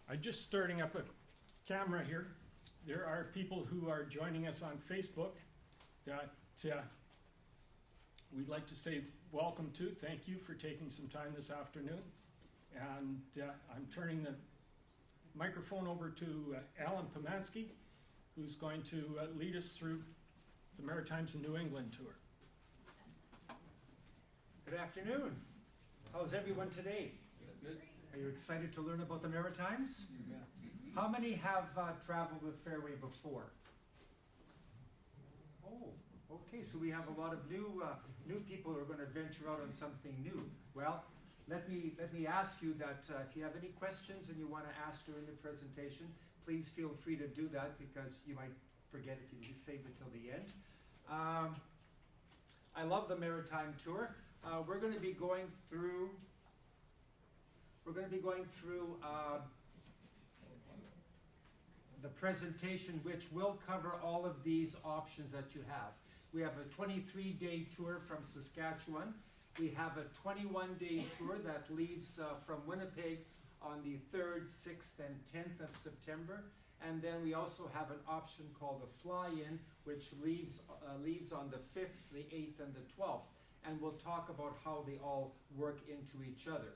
I'm just starting up a camera here. There are people who are joining us on Facebook that we'd like to say welcome to. Thank you for taking some time this afternoon. And I'm turning the microphone over to Allan Pomanski, who's going to lead us through the Maritimes New England tour. Good afternoon. How's everyone today? Good. Are you excited to learn about the Maritimes? How many have traveled with Fehr-Way before? Oh, okay. So we have a lot of new people who are going to venture out on something new. Well, let me ask you that if you have any questions and you want to ask during the presentation, please feel free to do that because you might forget if you save it till the end. I love the Maritime Tour. We're going to be going through. The presentation, which will cover all of these options that you have. We have a 23-day tour from Saskatchewan. We have a 21-day tour that leaves from Winnipeg on the 3rd, 6th, and 10th of September. And then we also have an option called a fly-in, which leaves on the 5th, the 8th, and the 12th. And we'll talk about how they all work into each other.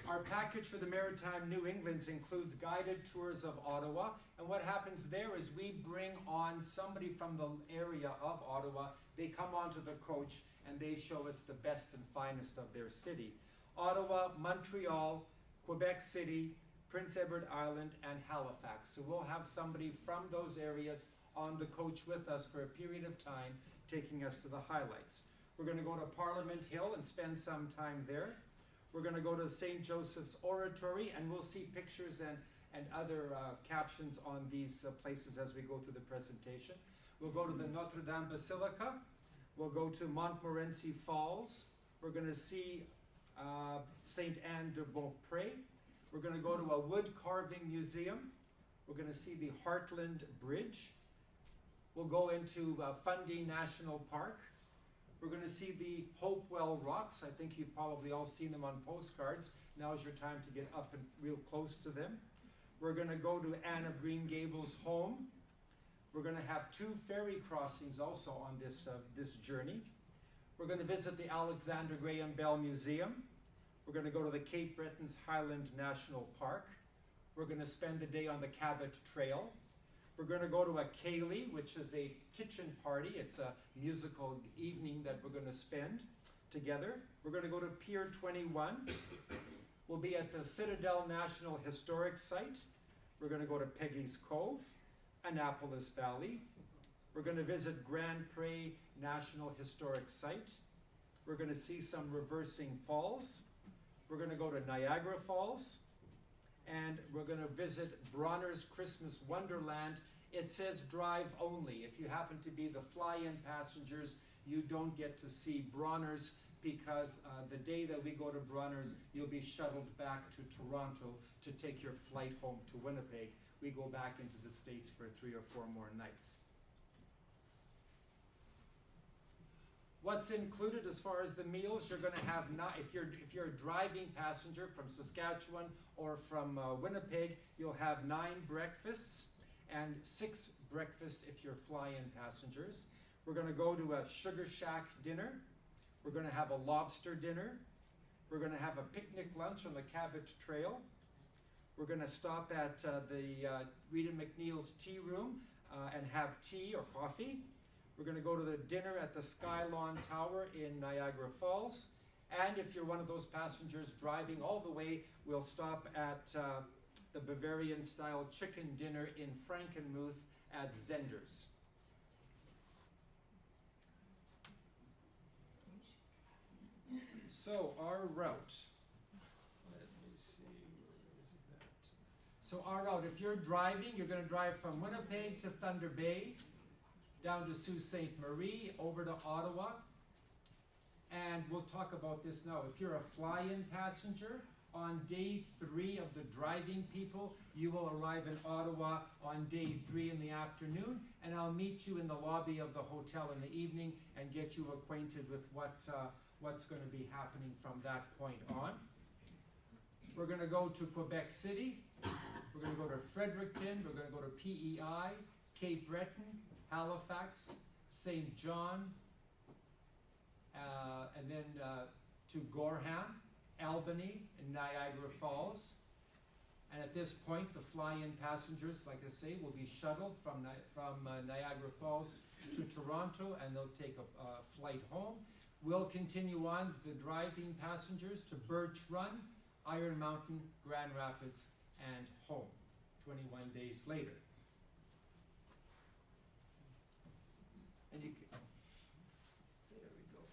Our package for the Maritime New England includes guided tours of Ottawa. And what happens there is we bring on somebody from the area of Ottawa. They come onto the coach and they show us the best and finest of their city. Ottawa, Montreal, Quebec City, Prince Edward Island, and Halifax. So we'll have somebody from those areas on the coach with us for a period of time, taking us to the highlights. We're going to go to Parliament Hill and spend some time there. We're going to go to St. Joseph's Oratory, and we'll see pictures and other captions on these places as we go through the presentation. We'll go to the Notre Dame Basilica. We'll go to Montmorency Falls. We're going to see St. Anne de Beaupré. We're going to go to a wood carving museum. We're going to see the Heartland Bridge. We'll go into Fundy National Park. We're going to see the Hopewell Rocks. I think you've probably all seen them on postcards. Now's your time to get up and real close to them. We're going to go to Anne of Green Gables' home. We're going to have 2 ferry crossings also on this journey. We're going to visit the Alexander Graham Bell Museum. We're going to go to the Cape Breton's Highland National Park. We're going to spend the day on the Cabot Trail. We're going to go to a Ceilidh, which is a kitchen party. It's a musical evening that we're going to spend together. We're going to go to Pier 21. We'll be at the Citadel National Historic Site. We're going to go to Peggy's Cove, Annapolis Valley. We're going to visit Grand Pré National Historic Site. We're going to see some reversing falls. We're going to go to Niagara Falls. And we're going to visit Bronner's Christmas Wonderland. It says drive only. If you happen to be the fly-in passengers, you don't get to see Bronner's because the day that we go to Bronner's, you'll be shuttled back to Toronto to take your flight home to Winnipeg. We go back into the States for 3 or 4 more nights. What's included as far as the meals? You're going to have, if you're a driving passenger from Saskatchewan or from Winnipeg, you'll have 9 breakfasts and 6 breakfasts if you're fly-in passengers. We're going to go to a Sugar Shack dinner. We're going to have a lobster dinner. We're going to have a picnic lunch on the Cabot Trail. We're going to stop at the Rita McNeil's tea room and have tea or coffee. We're going to go to the dinner at the Skylon Tower in Niagara Falls. And if you're one of those passengers driving all the way, we'll stop at the Bavarian-style chicken dinner in Frankenmuth at Zender's. So our route. Let me see, where is that? So our route, if you're driving, you're going to drive from Winnipeg to Thunder Bay, down to Sault Ste. Marie, over to Ottawa. And we'll talk about this now. If you're a fly-in passenger, on day 3 of the driving people, you will arrive in Ottawa on day 3 in the afternoon, and I'll meet you in the lobby of the hotel in the evening and get you acquainted with what what's going to be happening from that point on. We're going to go to Quebec City. We're going to go to Fredericton. We're going to go to PEI, Cape Breton, Halifax, St. John, and then to Gorham, Albany, and Niagara Falls. And at this point, the fly-in passengers, like I say, will be shuttled from Niagara Falls to Toronto, and they'll take a flight home. We'll continue on the driving passengers to Birch Run, Iron Mountain, Grand Rapids, and home, 21 days later. And you can, there we go.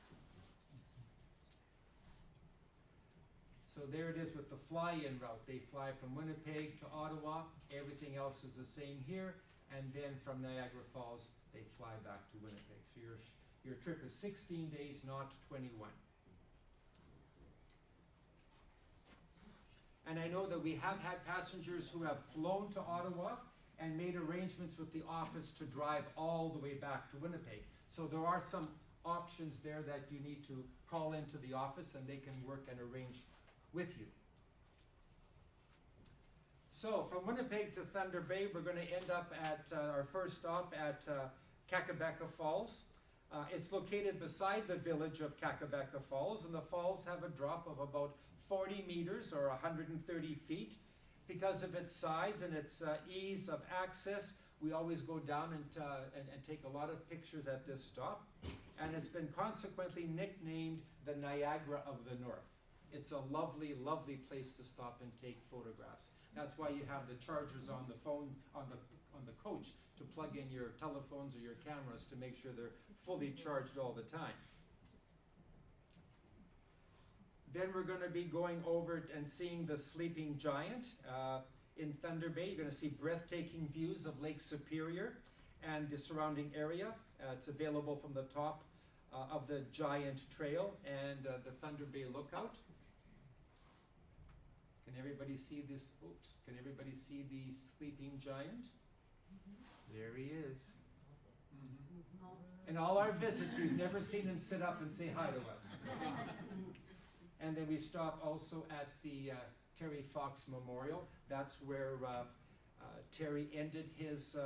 So there it is with the fly-in route. They fly from Winnipeg to Ottawa. Everything else is the same here. And then from Niagara Falls, they fly back to Winnipeg. So your trip is 16 days, not 21. And I know that we have had passengers who have flown to Ottawa and made arrangements with the office to drive all the way back to Winnipeg. So there are some options there that you need to call into the office and they can work and arrange with you. So from Winnipeg to Thunder Bay, we're going to end up at our first stop at Kakabeka Falls. It's located beside the village of Kakabeka Falls, and the falls have a drop of about 40 meters or 130 feet. Because of its size and its ease of access, we always go down and take a lot of pictures at this stop. And it's been consequently nicknamed the Niagara of the North. It's a lovely, lovely place to stop and take photographs. That's why you have the chargers on the phone, on the coach, to plug in your telephones or your cameras to make sure they're fully charged all the time. Then we're going to be going over and seeing the Sleeping Giant in Thunder Bay. You're going to see breathtaking views of Lake Superior and the surrounding area. It's available from the top of the Giant Trail and the Thunder Bay Lookout. Can everybody see this? Oops. Can everybody see the Sleeping Giant? There he is. In all our visits, we've never seen him sit up and say hi to us. And then we stop also at the Terry Fox Memorial. That's where Terry ended his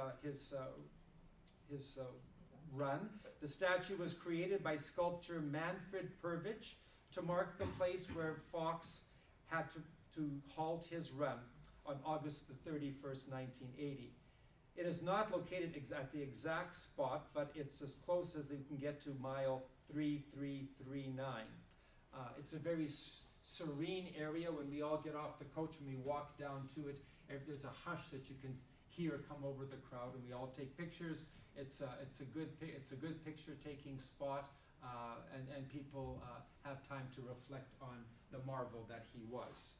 run. The statue was created by sculptor Manfred Purvich to mark the place where Fox had to halt his run on August the 31st, 1980. It is not located at the exact spot, but it's as close as you can get to mile 3339. It's a very serene area. When we all get off the coach and we walk down to it, there's a hush that you can hear come over the crowd, and we all take pictures. It's a good picture taking spot, and people have time to reflect on the marvel that he was.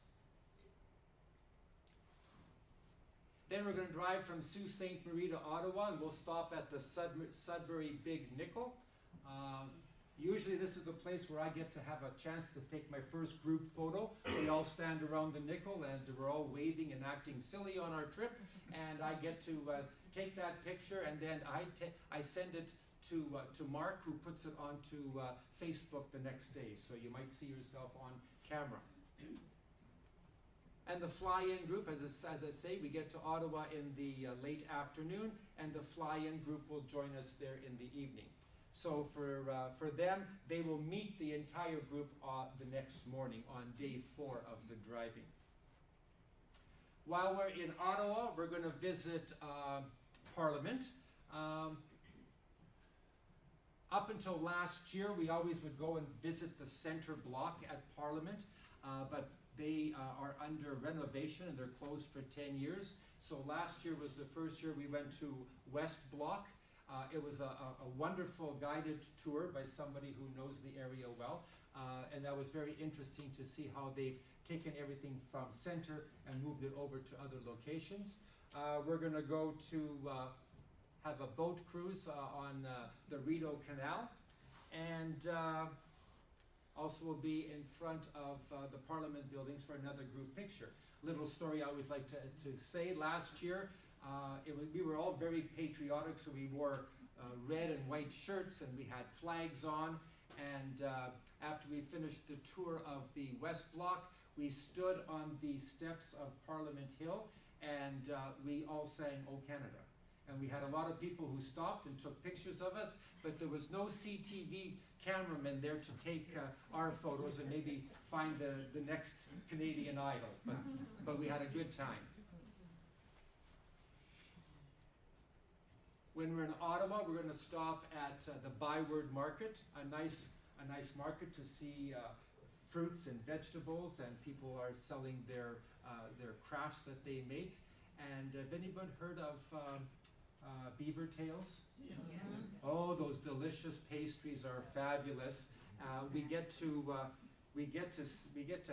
Then we're going to drive from Sault Ste. Marie to Ottawa, and we'll stop at the Sudbury Big Nickel. Usually this is the place where I get to have a chance to take my first group photo. We all stand around the nickel and we're all waving and acting silly on our trip. And I get to take that picture, and then I send it to Mark, who puts it onto Facebook the next day. So you might see yourself on camera. And the fly-in group, as I say, we get to Ottawa in the late afternoon, and the fly-in group will join us there in the evening. So for them, they will meet the entire group the next morning on day 4 of the driving. While we're in Ottawa, we're going to visit Parliament. Up until last year, we always would go and visit the center block at Parliament, but they are under renovation and they're closed for 10 years. So last year was the first year we went to West Block. It was a wonderful guided tour by somebody who knows the area well, and that was very interesting to see how they've taken everything from center and moved it over to other locations. We're going to go to have a boat cruise on the Rideau Canal, and also will be in front of the Parliament buildings for another group picture. Little story I always like to say, last year we were all very patriotic, so we wore red and white shirts and we had flags on, And after we finished the tour of the West Block, we stood on the steps of Parliament Hill, and we all sang "O Canada." And we had a lot of people who stopped and took pictures of us, but there was no CTV cameraman there to take our photos and maybe find the next Canadian Idol. But we had a good time. When we're in Ottawa, we're going to stop at the Byward Market, a nice market to see fruits and vegetables, and people are selling their crafts that they make. And have anyone heard of beaver tails? Yeah. Oh, those delicious pastries are fabulous. We get to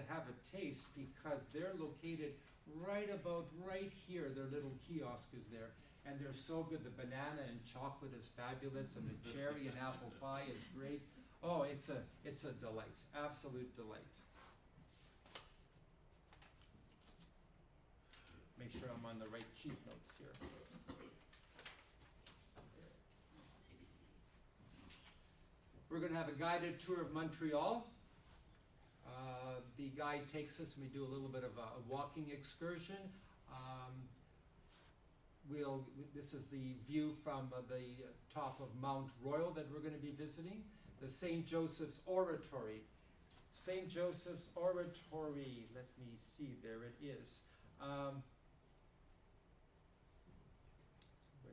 have a taste because they're located right here. Their little kiosk is there, and they're so good. The banana and chocolate is fabulous, and the cherry and apple pie is great. Oh, it's a delight, absolute delight. Make sure I'm on the right cheat notes here. We're going to have a guided tour of Montreal. The guide takes us, and we do a little bit of a walking excursion. This is the view from the top of Mount Royal that we're going to be visiting. The St. Joseph's Oratory. St. Joseph's Oratory, let me see, there it is. Where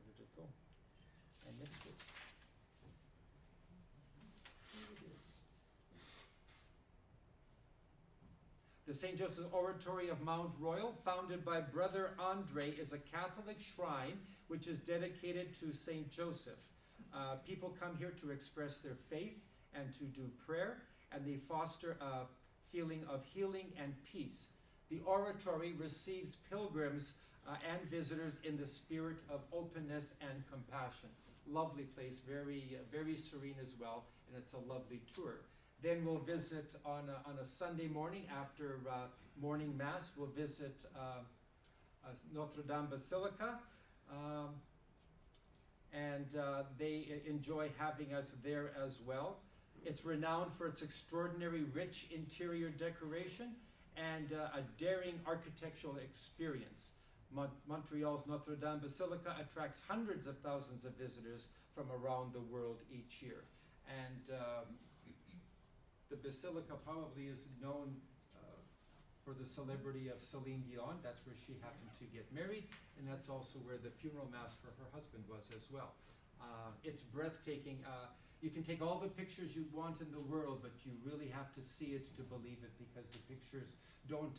did it go? I missed it. The St. Joseph's Oratory of Mount Royal, founded by Brother Andre, is a Catholic shrine which is dedicated to St. Joseph. People come here to express their faith and to do prayer, and they foster a feeling of healing and peace. The oratory receives pilgrims and visitors in the spirit of openness and compassion. Lovely place, very serene as well, and it's a lovely tour. Then we'll visit on a Sunday morning after morning mass. We'll visit Notre Dame Basilica, and they enjoy having us there as well. It's renowned for its extraordinary rich interior decoration and a daring architectural experience. Montreal's Notre Dame Basilica attracts hundreds of thousands of visitors from around the world each year. And the Basilica probably is known for the celebrity of Celine Dion. That's where she happened to get married, and that's also where the funeral mass for her husband was as well. It's breathtaking. You can take all the pictures you want in the world, but you really have to see it to believe it, because the pictures don't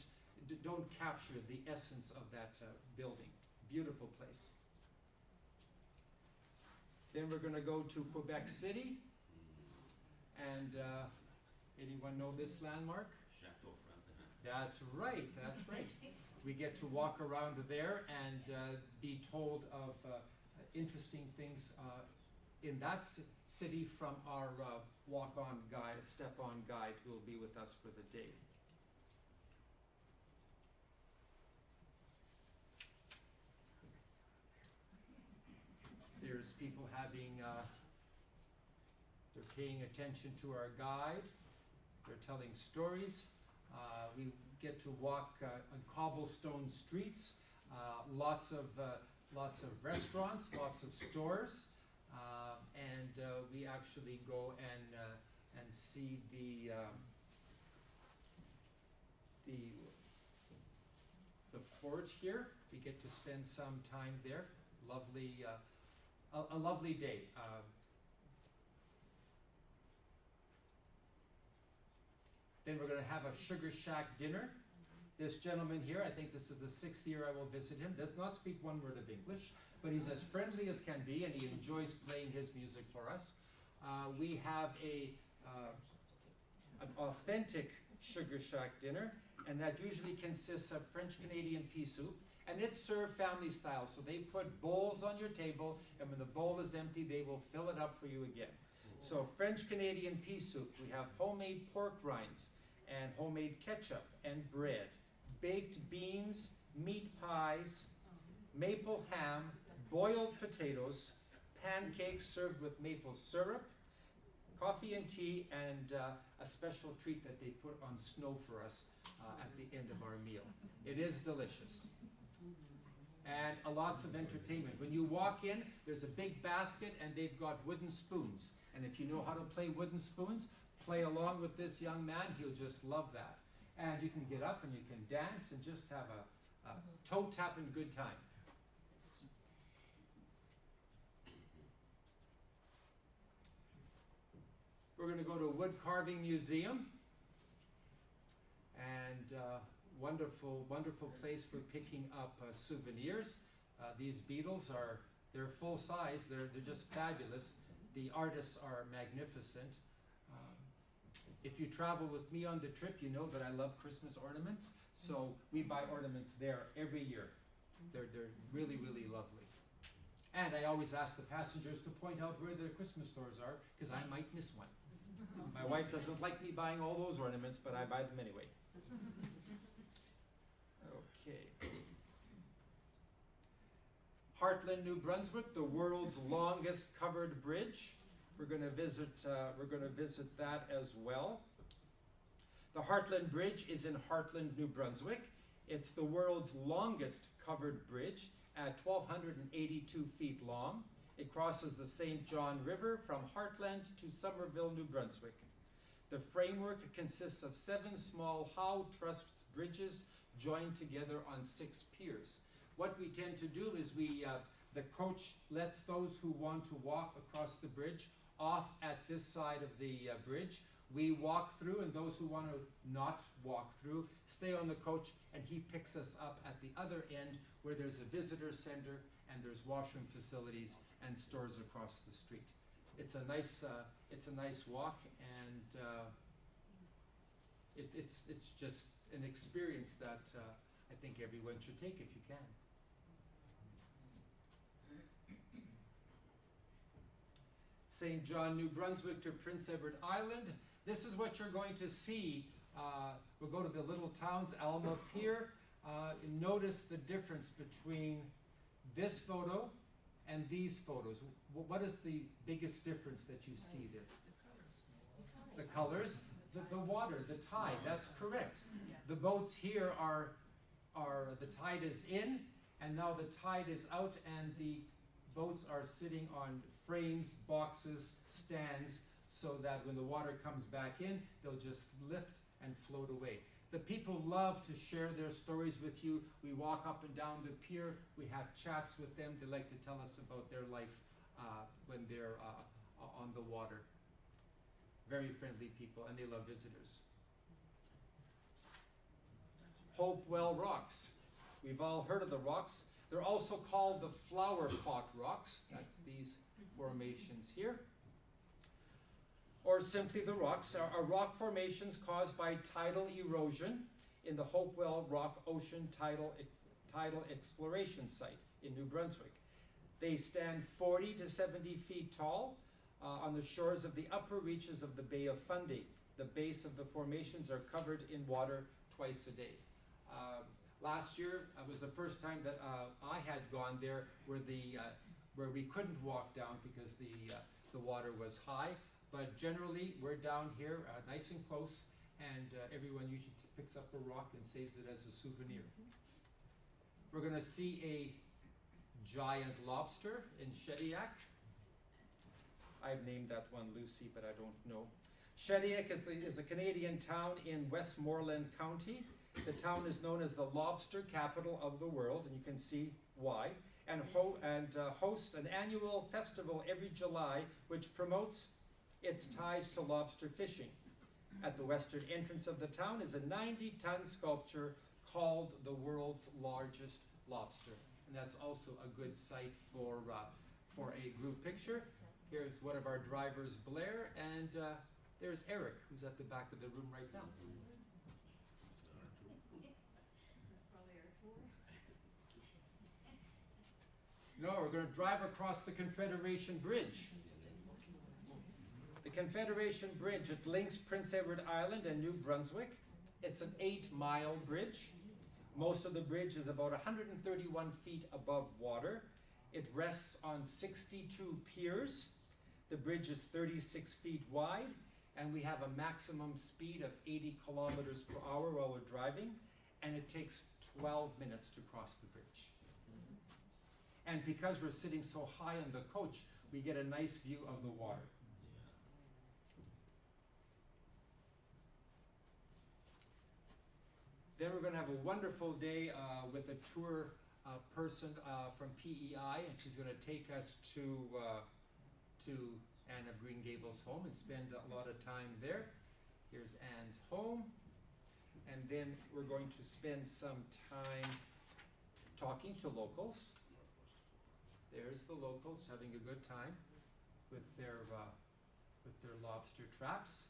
capture the essence of that building. Beautiful place. Then we're going to go to Quebec City, and anyone know this landmark? Chateau Frontenac. That's right, that's right. We get to walk around there and be told of interesting things in that city from our walk-on guide, step-on guide, who will be with us for the day. There's people having, they're paying attention to our guide. They're telling stories. We get to walk on cobblestone streets, lots of restaurants, lots of stores, and we actually go and see the fort here. We get to spend some time there. Lovely, a lovely day. Then we're going to have a Sugar Shack dinner. This gentleman here, I think this is the 6th year I will visit him, does not speak one word of English, but he's as friendly as can be, and he enjoys playing his music for us. We have an authentic Sugar Shack dinner, and that usually consists of French-Canadian pea soup, and it's served family style. So they put bowls on your table, and when the bowl is empty, they will fill it up for you again. So French-Canadian pea soup, we have homemade pork rinds, and homemade ketchup and bread, baked beans, meat pies, maple ham, boiled potatoes, pancakes served with maple syrup, Coffee and tea and a special treat that they put on snow for us at the end of our meal. It is delicious. And lots of entertainment. When you walk in, there's a big basket and they've got wooden spoons. And if you know how to play wooden spoons, play along with this young man. He'll just love that. And you can get up and you can dance and just have a toe-tapping good time. We're going to go to a wood carving museum. And wonderful, wonderful place for picking up souvenirs. These beetles they're full size. They're just fabulous. The artists are magnificent. If you travel with me on the trip, you know that I love Christmas ornaments. So we buy ornaments there every year. They're really, really lovely. And I always ask the passengers to point out where their Christmas stores are, because I might miss one. My wife doesn't like me buying all those ornaments, but I buy them anyway. Okay. Heartland, New Brunswick, the world's longest covered bridge. We're going to visit that as well. The Heartland Bridge is in Heartland, New Brunswick. It's the world's longest covered bridge at 1,282 feet long. It crosses the St. John River from Heartland to Somerville, New Brunswick. The framework consists of 7 small Howe-truss bridges joined together on 6 piers. What we tend to do is the coach lets those who want to walk across the bridge off at this side of the bridge. We walk through, and those who want to not walk through stay on the coach, and he picks us up at the other end where there's a visitor center and there's washroom facilities and stores across the street. It's a nice walk, and it's just an experience that I think everyone should take if you can. St. John, New Brunswick to Prince Edward Island. This is what you're going to see. We'll go to the little towns, Alma Pier. Notice the difference between this photo and these photos. What is the biggest difference that you see there? The colors, the water, the tide, that's correct. The boats here are the tide is in, and now the tide is out, and the boats are sitting on frames, boxes, stands, so that when the water comes back in, they'll just lift and float away. The people love to share their stories with you. We walk up and down the pier. We have chats with them. They like to tell us about their life when they're on the water. Very friendly people, and they love visitors. Hopewell Rocks. We've all heard of the rocks. They're also called the flower pot rocks. That's these formations here. Or simply the rocks are rock formations caused by tidal erosion in the Hopewell Rock Ocean Tidal Exploration Site in New Brunswick. They stand 40 to 70 feet tall on the shores of the upper reaches of the Bay of Fundy. The base of the formations are covered in water twice a day. Last year was the first time that I had gone there where we couldn't walk down because the water was high. But generally, we're down here nice and close, and everyone usually picks up a rock and saves it as a souvenir. We're going to see a giant lobster in Shediac. I've named that one Lucy, but I don't know. Shediac is a Canadian town in Westmoreland County. The town is known as the lobster capital of the world, and you can see why, and hosts an annual festival every July, which promotes its ties to lobster fishing. At the western entrance of the town is a 90-ton sculpture called the world's largest lobster. And that's also a good site for a group picture. Here's one of our drivers, Blair, and there's Eric, who's at the back of the room right now. No, we're going to drive across the Confederation Bridge. The Confederation Bridge, it links Prince Edward Island and New Brunswick. It's an 8-mile bridge. Most of the bridge is about 131 feet above water. It rests on 62 piers. The bridge is 36 feet wide, and we have a maximum speed of 80 kilometers per hour while we're driving, and it takes 12 minutes to cross the bridge. And because we're sitting so high on the coach, we get a nice view of the water. Then we're going to have a wonderful day with a tour person from PEI, and she's going to take us to Anne of Green Gables' home and spend a lot of time there. Here's Anne's home. And then we're going to spend some time talking to locals. There's the locals having a good time with their lobster traps.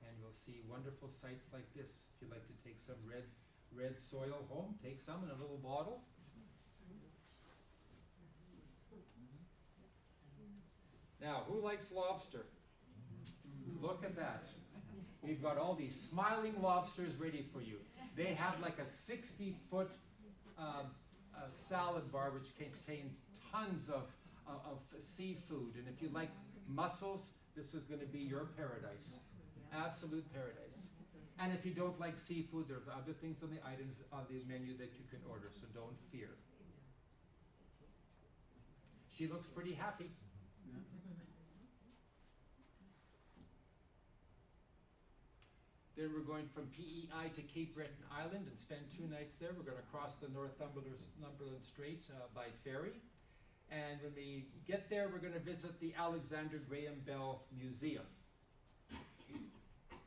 And you'll see wonderful sights like this. If you'd like to take some red soil home, take some in a little bottle. Now, who likes lobster? Look at that. We've got all these smiling lobsters ready for you. They have like a 60-foot salad bar which contains tons of seafood. And if you like mussels, this is going to be your paradise. Absolute paradise. And if you don't like seafood, there's other things on the items on the menu that you can order, so don't fear. She looks pretty happy. Then we're going from PEI to Cape Breton Island and spend 2 nights there. We're going to cross the Northumberland Strait by ferry. And when we get there, we're going to visit the Alexander Graham Bell Museum.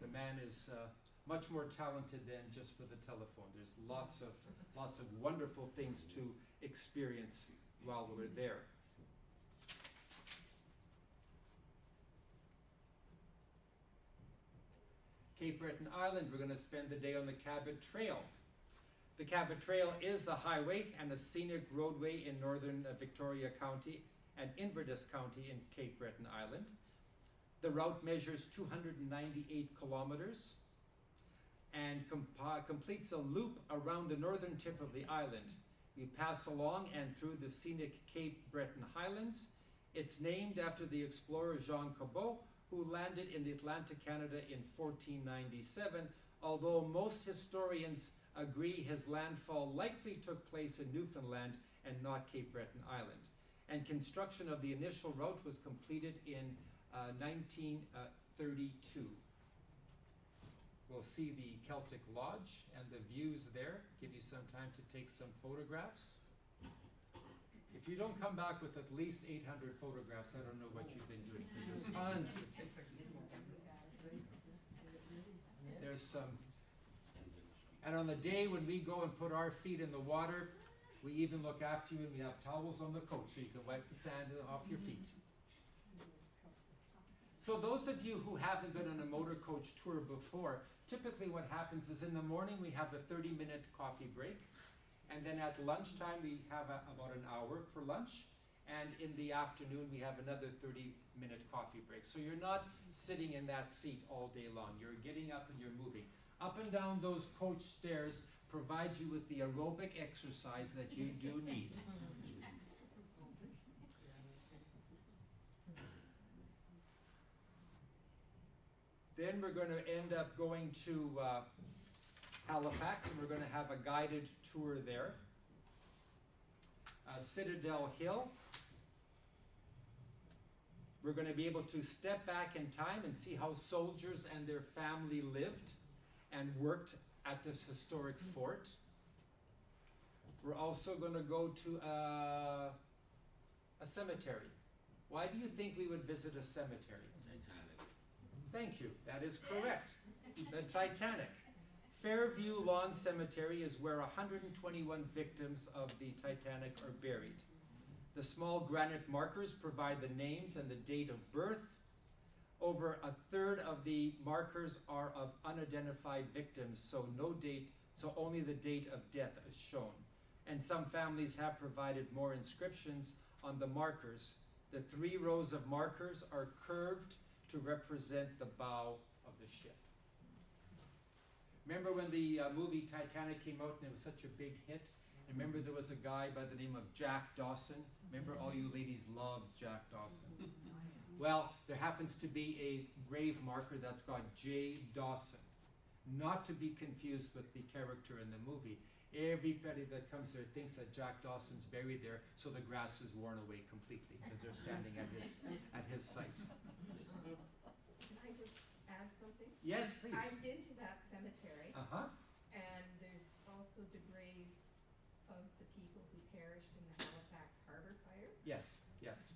The man is much more talented than just for the telephone. There's lots of wonderful things to experience while we're there. Cape Breton Island, we're going to spend the day on the Cabot Trail. The Cabot Trail is a highway and a scenic roadway in northern Victoria County and Inverness County in Cape Breton Island. The route measures 298 kilometers and completes a loop around the northern tip of the island. We pass along and through the scenic Cape Breton Highlands. It's named after the explorer Jean Cabot, who landed in the Atlantic Canada in 1497, although most historians agree his landfall likely took place in Newfoundland and not Cape Breton Island. And construction of the initial route was completed in 1932. We'll see the Celtic Lodge and the views there, give you some time to take some photographs. If you don't come back with at least 800 photographs, I don't know what you've been doing, because there's tons to take. There's some, and on the day when we go and put our feet in the water, we even look after you, and we have towels on the coach so you can wipe the sand off your feet. So those of you who haven't been on a motor coach tour before, typically what happens is in the morning we have a 30-minute coffee break. And then at lunchtime, we have about an hour for lunch. And in the afternoon, we have another 30-minute coffee break. So you're not sitting in that seat all day long. You're getting up and you're moving. Up and down those coach stairs provides you with the aerobic exercise that you do need. Then we're going to end up going to Halifax, and we're going to have a guided tour there. Citadel Hill. We're going to be able to step back in time and see how soldiers and their family lived and worked at this historic fort. We're also going to go to a cemetery. Why do you think we would visit a cemetery? Titanic. Thank you. That is correct. The Titanic. Fairview Lawn Cemetery is where 121 victims of the Titanic are buried. The small granite markers provide the names and the date of birth. Over a third of the markers are of unidentified victims, so no date, so only the date of death is shown. And some families have provided more inscriptions on the markers. The 3 rows of markers are curved to represent the bow of the ship. Remember when the movie Titanic came out and it was such a big hit? And remember there was a guy by the name of Jack Dawson? Remember all you ladies loved Jack Dawson. Well, there happens to be a grave marker that's got J. Dawson. Not to be confused with the character in the movie. Everybody that comes there thinks that Jack Dawson's buried there, so the grass is worn away completely because they're standing at his site. Can I just add something? Yes, please. I've been to that cemetery, Uh-huh. and there's also the graves of the people who perished in the Halifax Harbor fire. Yes, yes.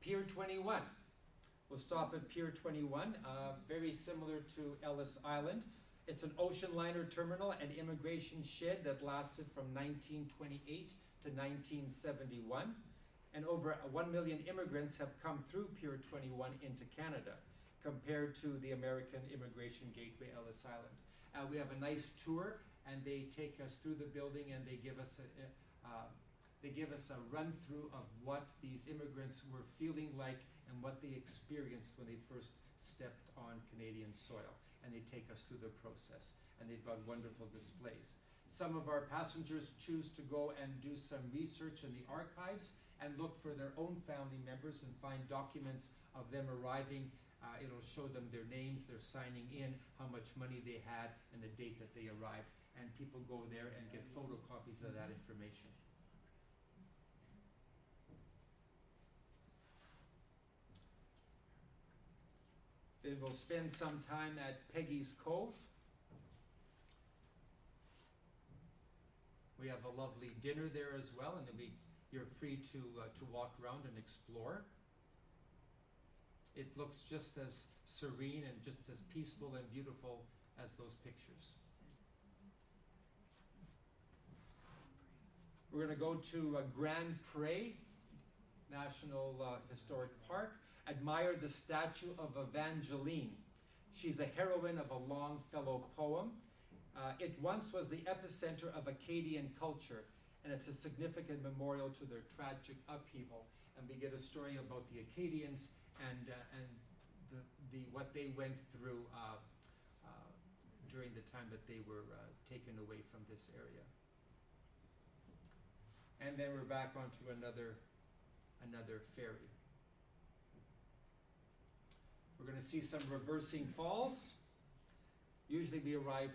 Pier 21. We'll stop at Pier 21, very similar to Ellis Island. It's an ocean liner terminal and immigration shed that lasted from 1928 to 1971. And over 1 million immigrants have come through Pier 21 into Canada, compared to the American Immigration Gateway, Ellis Island. We have a nice tour, and they take us through the building, and they give us a run-through of what these immigrants were feeling like and what they experienced when they first stepped on Canadian soil. And they take us through the process, and they've got wonderful displays. Some of our passengers choose to go and do some research in the archives and look for their own family members and find documents of them arriving. It'll show them their names, their signing in, how much money they had, and the date that they arrived. And people go there and get photocopies of that information. Then we'll spend some time at Peggy's Cove. We have a lovely dinner there as well, and then you're free to walk around and explore. It looks just as serene and just as peaceful and beautiful as those pictures. We're going to go to Grand Pre National Historic Park. Admire the statue of Evangeline. She's a heroine of a Longfellow poem. It once was the epicenter of Acadian culture, and it's a significant memorial to their tragic upheaval. And we get a story about the Acadians and what they went through during the time that they were taken away from this area. And then we're back onto another ferry. We're going to see some reversing falls. Usually we arrive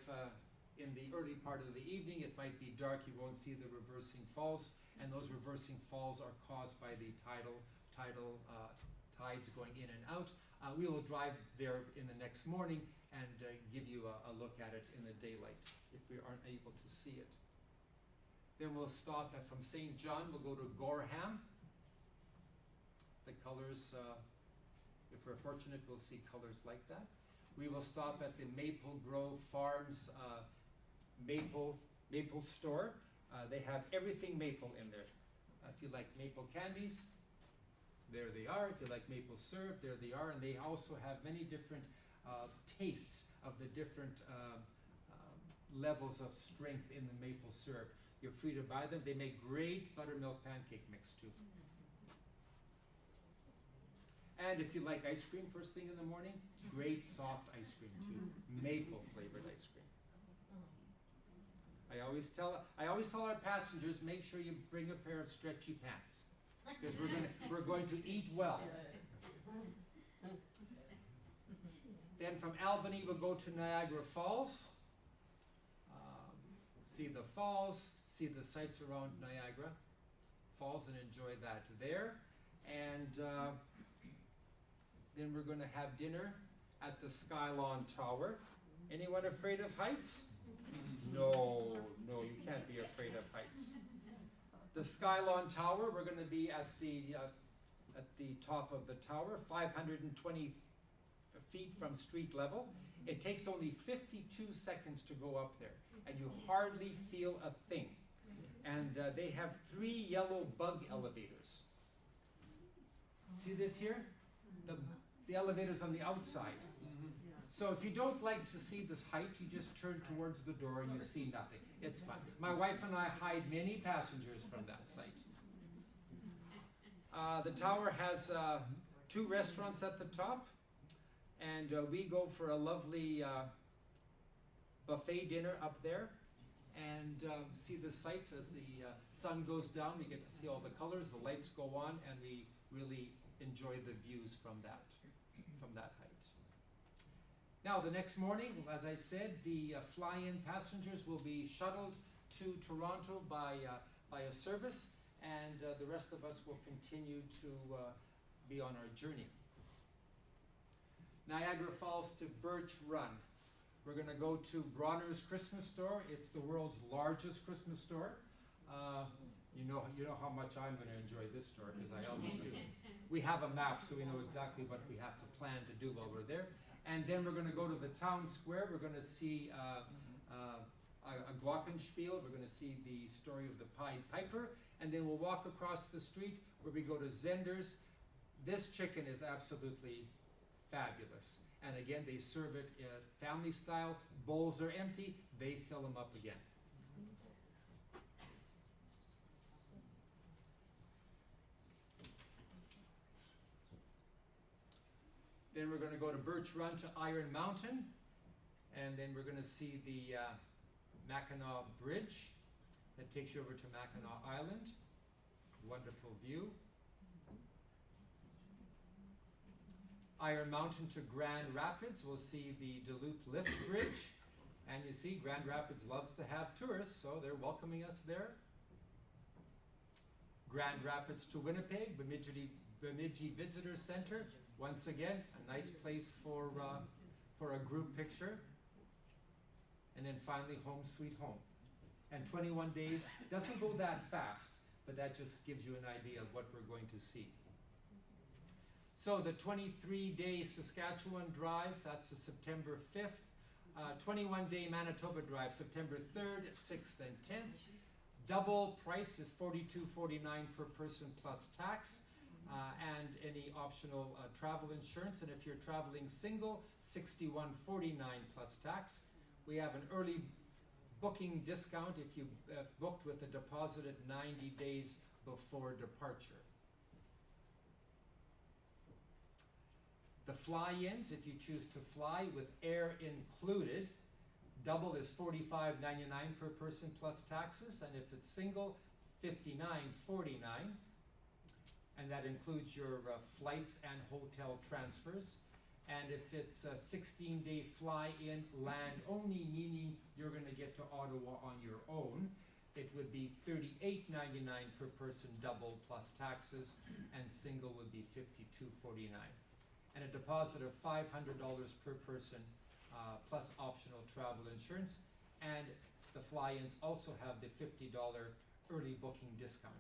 in the early part of the evening. It might be dark, you won't see the reversing falls, and those reversing falls are caused by the tides going in and out. We will drive there in the next morning and give you a look at it in the daylight if we aren't able to see it. Then we'll stop from St. John, we'll go to Gorham. The colors, if we're fortunate, we'll see colors like that. We will stop at the Maple Grove Farms maple store. They have everything maple in there. If you like maple candies, there they are. If you like maple syrup, there they are. And they also have many different tastes of the different levels of strength in the maple syrup. You're free to buy them. They make great buttermilk pancake mix too. And if you like ice cream first thing in the morning, great soft ice cream too. Maple flavored ice cream. I always tell our passengers, make sure you bring a pair of stretchy pants, because we're going to eat well. Then from Albany we'll go to Niagara Falls. See the falls, see the sights around Niagara Falls, and enjoy that there. And then we're going to have dinner at the Skylon Tower. Anyone afraid of heights? No, you can't be afraid of heights. The Skylon Tower, we're going to be at the top of the tower, 520 feet from street level. It takes only 52 seconds to go up there, and you hardly feel a thing. And they have 3 yellow bug elevators. See this here? The elevator's on the outside. So if you don't like to see this height, you just turn towards the door and you see nothing. It's fun. My wife and I hide many passengers from that site. The tower has 2 restaurants at the top, and we go for a lovely buffet dinner up there, and see the sights as the sun goes down. We get to see all the colors, the lights go on, and we really enjoy the views from that height. Now, the next morning, as I said, the fly-in passengers will be shuttled to Toronto by a service, and the rest of us will continue to be on our journey. Niagara Falls to Birch Run. We're going to go to Bronner's Christmas store. It's the world's largest Christmas store. You know how much I'm going to enjoy this store, because I always do. We have a map, so we know exactly what we have to plan to do while we're there. And then we're going to go to the town square. We're going to see a glockenspiel. We're going to see the story of the Pied Piper. And then we'll walk across the street where we go to Zender's. This chicken is absolutely fabulous. And again, they serve it family style. Bowls are empty. They fill them up again. Then we're going to go to Birch Run to Iron Mountain. And then we're going to see the Mackinac Bridge that takes you over to Mackinac Island. Wonderful view. Iron Mountain to Grand Rapids. We'll see the Duluth Lift Bridge. And you see, Grand Rapids loves to have tourists, so they're welcoming us there. Grand Rapids to Winnipeg, Bemidji Visitor Center. Once again, a nice place for a group picture. And then finally, home sweet home. And 21 days doesn't go that fast, but that just gives you an idea of what we're going to see. So the 23-day Saskatchewan drive, that's the September 5th. 21-day Manitoba drive, September 3rd, 6th, and 10th. Double price is $42.49 per person plus tax, and any optional travel insurance. And if you're traveling single, $61.49 plus tax. We have an early booking discount if you booked with a deposit at 90 days before departure. The fly-ins, if you choose to fly with air included, double is $45.99 per person plus taxes, and if it's single, $59.49, and that includes your flights and hotel transfers. And if it's a 16-day fly-in land only, meaning you're going to get to Ottawa on your own, it would be $38.99 per person double plus taxes, and single would be $52.49. And a deposit of $500 per person plus optional travel insurance. And the fly-ins also have the $50 early booking discount.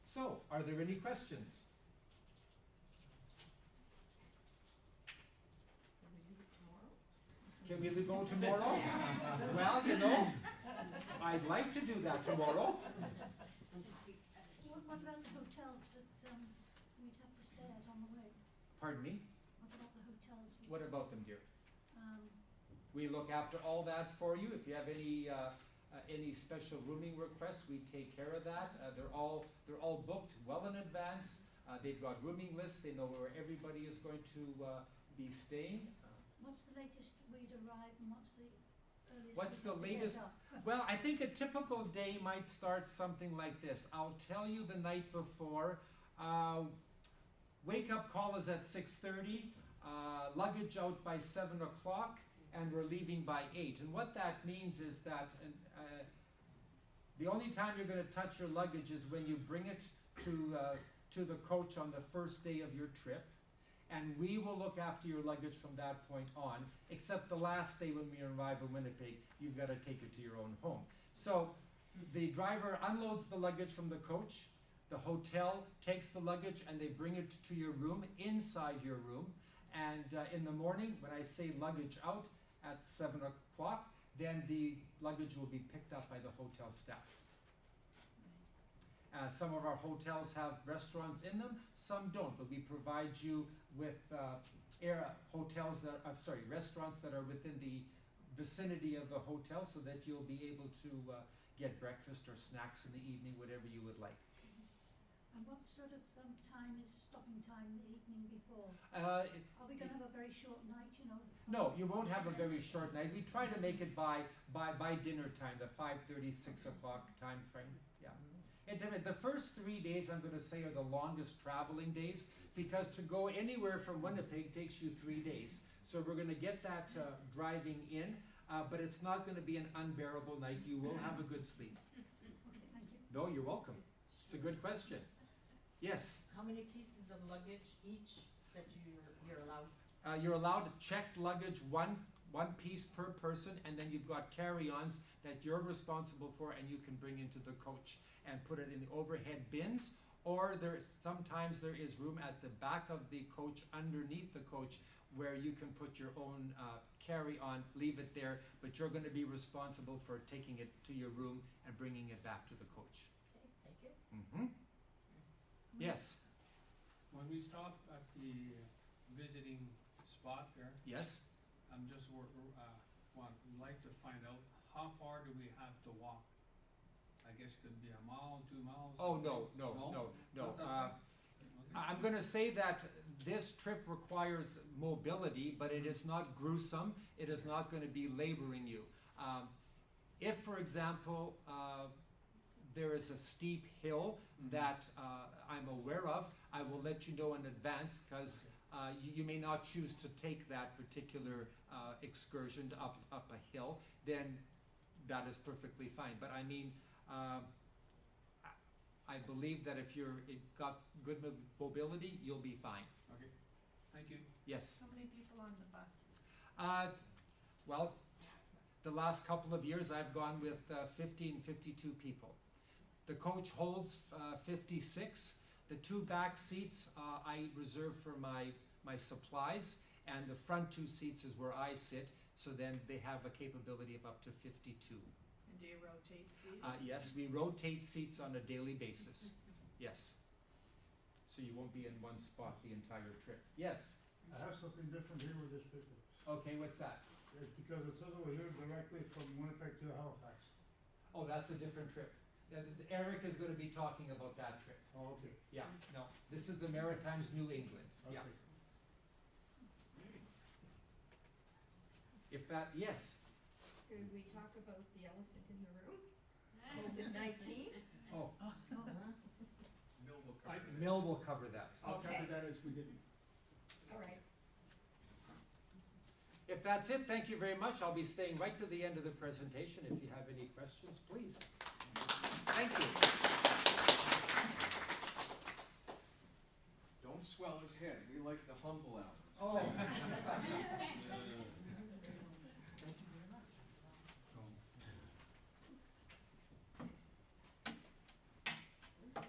So, are there any questions? Can we go tomorrow? Well, you know, I'd like to do that tomorrow. What about the hotels that we'd have to stay at on the way? Pardon me? What about the hotels? What about them, dear? We look after all that for you. If you have any special rooming requests, we take care of that. They're all booked well in advance. They've got rooming lists. They know where everybody is going to be staying. What's the latest we'd arrive, and what's the earliest? What's the we'd latest? get up? Well, I think a typical day might start something like this. I'll tell you the night before. Wake-up call is at 6:30. Luggage out by 7 o'clock, and we're leaving by 8. And what that means is that the only time you're going to touch your luggage is when you bring it to the coach on the first day of your trip. And we will look after your luggage from that point on, except the last day when we arrive in Winnipeg, you've got to take it to your own home. So the driver unloads the luggage from the coach, the hotel takes the luggage, and they bring it to your room, inside your room. And in the morning, when I say luggage out at 7 o'clock, then the luggage will be picked up by the hotel staff. Some of our hotels have restaurants in them, some don't, but we provide you with restaurants that are within the vicinity of the hotel, so that you'll be able to get breakfast or snacks in the evening, whatever you would like. And what sort of time is stopping time the evening before? Uh, Are we going to have a very short night, you know? No, you won't have a very short night. We try to make it by dinner time, the 5:30, 6 o'clock time frame. Yeah. And the first 3 days, I'm going to say, are the longest traveling days, because to go anywhere from Winnipeg takes you 3 days. So we're going to get that driving in, but it's not going to be an unbearable night. You will have a good sleep. Okay, thank you. No, you're welcome. It's a good question. Yes. How many pieces of luggage each that you're allowed? You're allowed checked luggage, one piece per person, and then you've got carry-ons that you're responsible for, and you can bring into the coach and put it in the overhead bins. Or sometimes there is room at the back of the coach, underneath the coach, where you can put your own carry-on, leave it there, but you're going to be responsible for taking it to your room and bringing it back to the coach. Okay, thank you. Mm-hmm. Yes. When we stop at the visiting spot there, Yes. I'm just would like to find out how far do we have to walk? I guess it could be a mile, 2 miles. Oh, no. Not that far? Okay. I'm going to say that this trip requires mobility, but it is not gruesome. It is not going to be laboring you. If, for example, there is a steep hill that I'm aware of, I will let you know in advance, because you may not choose to take that particular excursion up a hill. Then that is perfectly fine. But I mean, I believe that if you've got good mobility, you'll be fine. Okay, thank you. Yes. How many people on the bus? Well, the last couple of years I've gone with 52 people. The coach holds 56. The 2 back seats I reserve for my supplies, and the front 2 seats is where I sit, so then they have a capability of up to 52. And do you rotate seats? Yes, we rotate seats on a daily basis. Yes. So you won't be in one spot the entire trip. Yes. I have something different here with this picture. Okay, what's that? It's because it says over here directly from Winnipeg to Halifax. Oh, that's a different trip. Eric is going to be talking about that trip. Oh, okay. Yeah, no, this is the Maritimes New England. Yeah. Okay. If that, yes. Could we talk about the elephant in the room? COVID-19? Oh, I, Mill will cover that. I'll Okay. cover that as we get. All right. If that's it, thank you very much. I'll be staying right to the end of the presentation. If you have any questions, please. Thank you. Don't swell his head. We like the humble Allan. Oh.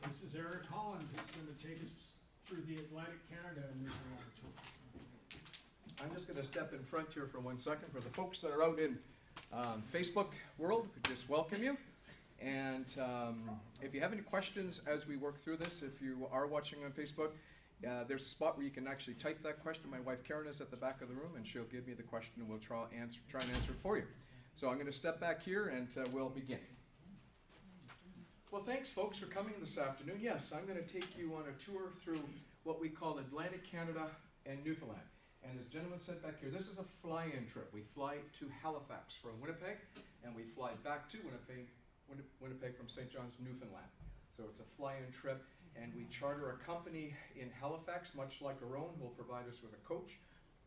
This is Eric Holland, who's going to take us through the Atlantic Canada and Newfoundland tour. I'm just going to step in front here for 1 second. For the folks that are out in Facebook world, we just welcome you. And if you have any questions as we work through this, if you are watching on Facebook, there's a spot where you can actually type that question. My wife Karen is at the back of the room, and she'll give me the question, and we'll try and answer it for you. So I'm going to step back here, and we'll begin. Well, thanks, folks, for coming this afternoon. Yes, I'm going to take you on a tour through what we call Atlantic Canada and Newfoundland. And as the gentleman said back here, this is a fly-in trip. We fly to Halifax from Winnipeg, and we fly back to Winnipeg from St. John's, Newfoundland. So it's a fly-in trip, and we charter a company in Halifax, much like our own, who will provide us with a coach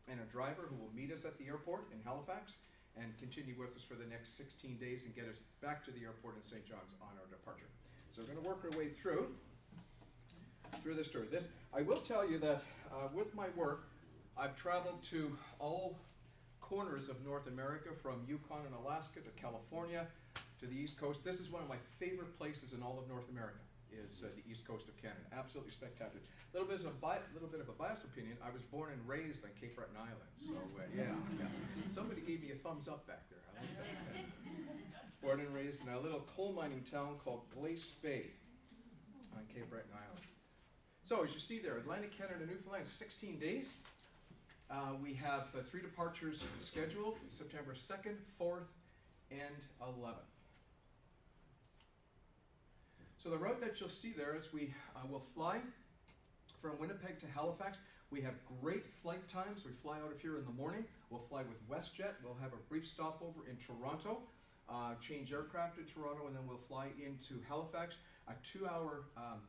and a driver who will meet us at the airport in Halifax and continue with us for the next 16 days and get us back to the airport in St. John's on our departure. So we're going to work our way through this tour. I will tell you that with my work, I've traveled to all corners of North America, from Yukon and Alaska to California to the East Coast. This is one of my favorite places in all of North America, is the East Coast of Canada. Absolutely spectacular. A little bit of a biased opinion. I was born and raised on Cape Breton Island, so yeah. Somebody gave me a thumbs up back there. I like that. Born and raised in a little coal mining town called Glace Bay on Cape Breton Island. So as you see there, Atlantic Canada, Newfoundland, 16 days. We have 3 departures scheduled, September 2nd, 4th, and 11th. So the route that you'll see there is we will fly from Winnipeg to Halifax. We have great flight times. We fly out of here in the morning. We'll fly with WestJet. We'll have a brief stopover in Toronto, change aircraft to Toronto, and then we'll fly into Halifax. A 2-hour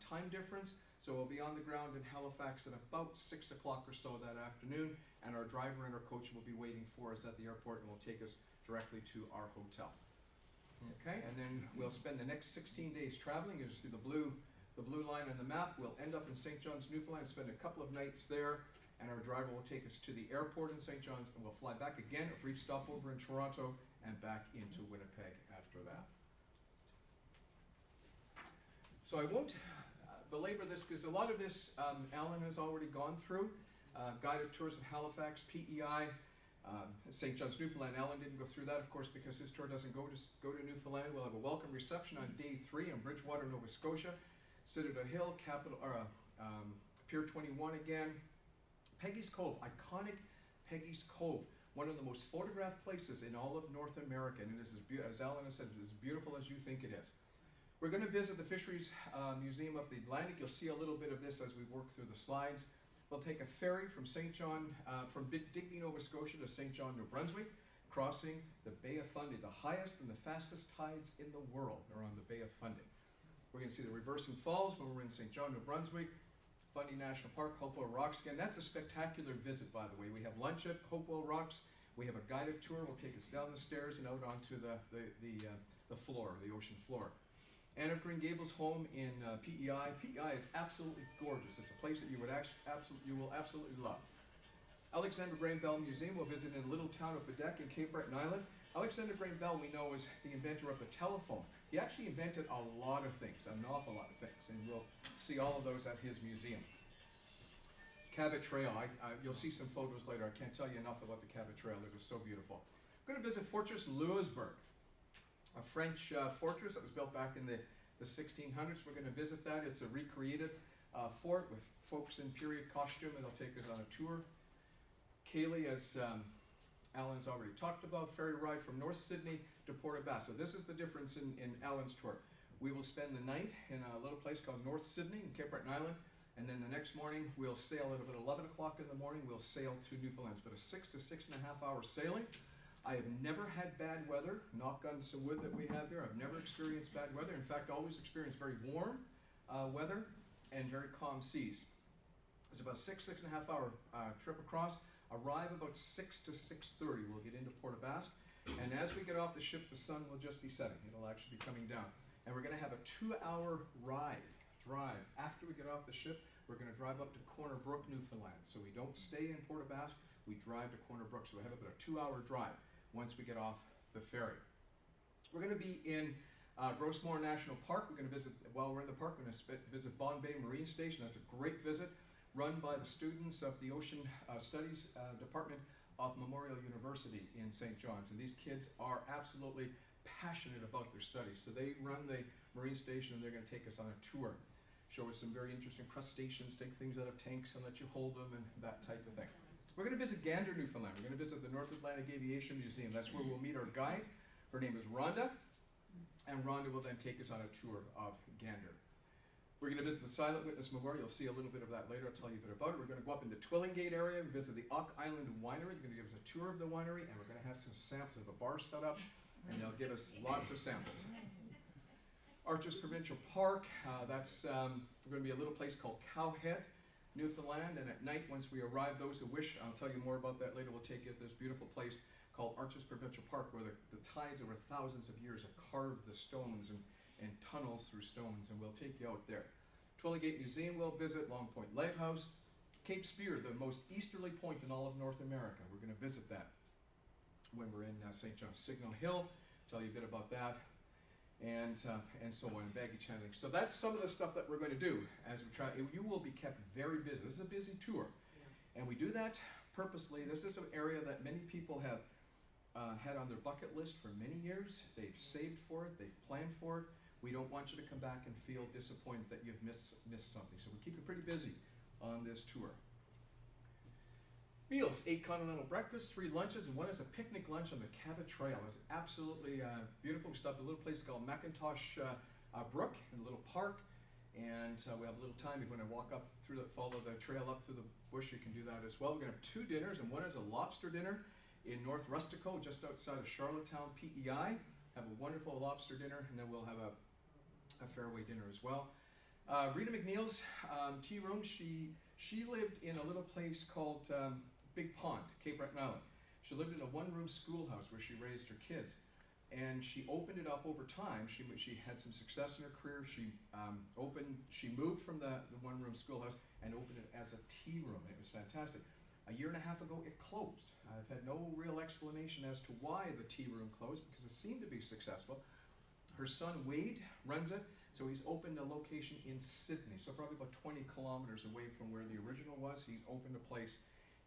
time difference, so we'll be on the ground in Halifax at about 6 o'clock or so that afternoon, and our driver and our coach will be waiting for us at the airport and will take us directly to our hotel. Okay, and then we'll spend the next 16 days traveling. As you see the blue line on the map, we'll end up in St. John's, Newfoundland, spend a couple of nights there, and our driver will take us to the airport in St. John's, and we'll fly back again, a brief stopover in Toronto, and back into Winnipeg after that. So I won't belabor this, because a lot of this Alan has already gone through. Guided tours of Halifax, PEI, St. John's, Newfoundland. Alan didn't go through that, of course, because his tour doesn't go to Newfoundland. We'll have a welcome reception on day 3 in Bridgewater, Nova Scotia. Citadel Hill, Pier 21 again. Peggy's Cove, iconic Peggy's Cove. One of the most photographed places in all of North America, and it is as Alan has said, it is as beautiful as you think it is. We're going to visit the Fisheries Museum of the Atlantic. You'll see a little bit of this as we work through the slides. We'll take a ferry from from Digby, Nova Scotia to St. John, New Brunswick, crossing the Bay of Fundy. The highest and the fastest tides in the world are on the Bay of Fundy. We're going to see the Reversing Falls when we're in St. John, New Brunswick, Fundy National Park, Hopewell Rocks again. That's a spectacular visit, by the way. We have lunch at Hopewell Rocks. We have a guided tour. Will take us down the stairs and out onto the floor, the ocean floor. Anne of Green Gables home in PEI. PEI is absolutely gorgeous. It's a place that you will absolutely love. Alexander Graham Bell Museum. We'll visit in the little town of Bedeque in Cape Breton Island. Alexander Graham Bell, we know, is the inventor of the telephone. He actually invented a lot of things, an awful lot of things, and we'll see all of those at his museum. Cabot Trail. You'll see some photos later. I can't tell you enough about the Cabot Trail. It was so beautiful. We're going to visit Fortress Louisbourg, a French fortress that was built back in the 1600s. We're going to visit that. It's a recreated fort with folks in period costume, and they'll take us on a tour. Cayley, as Alan's already talked about, ferry ride from North Sydney to Port aux Basques. So this is the difference in Alan's tour. We will spend the night in a little place called North Sydney in Cape Breton Island, and then the next morning we'll sail at about 11 o'clock in the morning. We'll sail to Newfoundland. It's about a 6 to 6.5 hour sailing. I have never had bad weather, knock on some wood that we have here. I've never experienced bad weather. In fact, always experienced very warm weather and very calm seas. It's about a 6.5 hour trip across. Arrive about 6 to 6:30. We'll get into Port aux Basques. And as we get off the ship, the sun will just be setting. It'll actually be coming down. And we're going to have a 2-hour drive. After we get off the ship, we're going to drive up to Corner Brook, Newfoundland. So we don't stay in Port aux Basques. We drive to Corner Brook. So we have about a 2-hour drive once we get off the ferry. We're going to be in Grossmore National Park. We're going to visit, while we're in the park, we're going to visit Bond Bay Marine Station. That's a great visit, run by the students of the Ocean Studies Department of Memorial University in St. John's. And these kids are absolutely passionate about their studies. So they run the marine station, and they're going to take us on a tour, show us some very interesting crustaceans, take things out of tanks and let you hold them and that type of thing. We're going to visit Gander, Newfoundland. We're going to visit the North Atlantic Aviation Museum. That's where we'll meet our guide. Her name is Rhonda, and Rhonda will then take us on a tour of Gander. We're going to visit the Silent Witness Memorial. You'll see a little bit of that later. I'll tell you a bit about it. We're going to go up in the Twillingate area and visit the Ock Island Winery. They're going to give us a tour of the winery, and we're going to have some samples of a bar set up, and they'll give us lots of samples. Arches Provincial Park. That's going to be a little place called Cowhead, Newfoundland. And at night, once we arrive, those who wish, I'll tell you more about that later, we'll take you to this beautiful place called Arches Provincial Park, where the tides over thousands of years have carved the stones and tunnels through stones, and we'll take you out there. Twillingate Museum we'll visit, Long Point Lighthouse. Cape Spear, the most easterly point in all of North America. We're going to visit that when we're in St. John's. Signal Hill, tell you a bit about that, and so on, baggage handling. So that's some of the stuff that we're going to do as we try. You will be kept very busy. This is a busy tour, and we do that purposely. This is an area that many people have had on their bucket list for many years. They've saved for it. They've planned for it. We don't want you to come back and feel disappointed that you've missed something. So we keep you pretty busy on this tour. Meals, 8 continental breakfasts, 3 lunches, and 1 is a picnic lunch on the Cabot Trail. It's absolutely beautiful. We stopped at a little place called Macintosh brook and a little park. And we have a little time. If you want to walk up through follow the trail up through the bush, you can do that as well. We're going to have 2 dinners, and one is a lobster dinner in North Rustico, just outside of Charlottetown, PEI. Have a wonderful lobster dinner, and then we'll have a Fehr-Way dinner as well. Rita McNeil's tea room. She lived in a little place called Big Pond, Cape Breton Island. She lived in a 1-room schoolhouse where she raised her kids. And she opened it up over time. She had some success in her career. She moved from the 1-room schoolhouse and opened it as a tea room. It was fantastic. A year and a half ago, it closed. I've had no real explanation as to why the tea room closed, because it seemed to be successful. Her son Wade runs it, so he's opened a location in Sydney, so probably about 20 kilometers away from where the original was. He's opened a place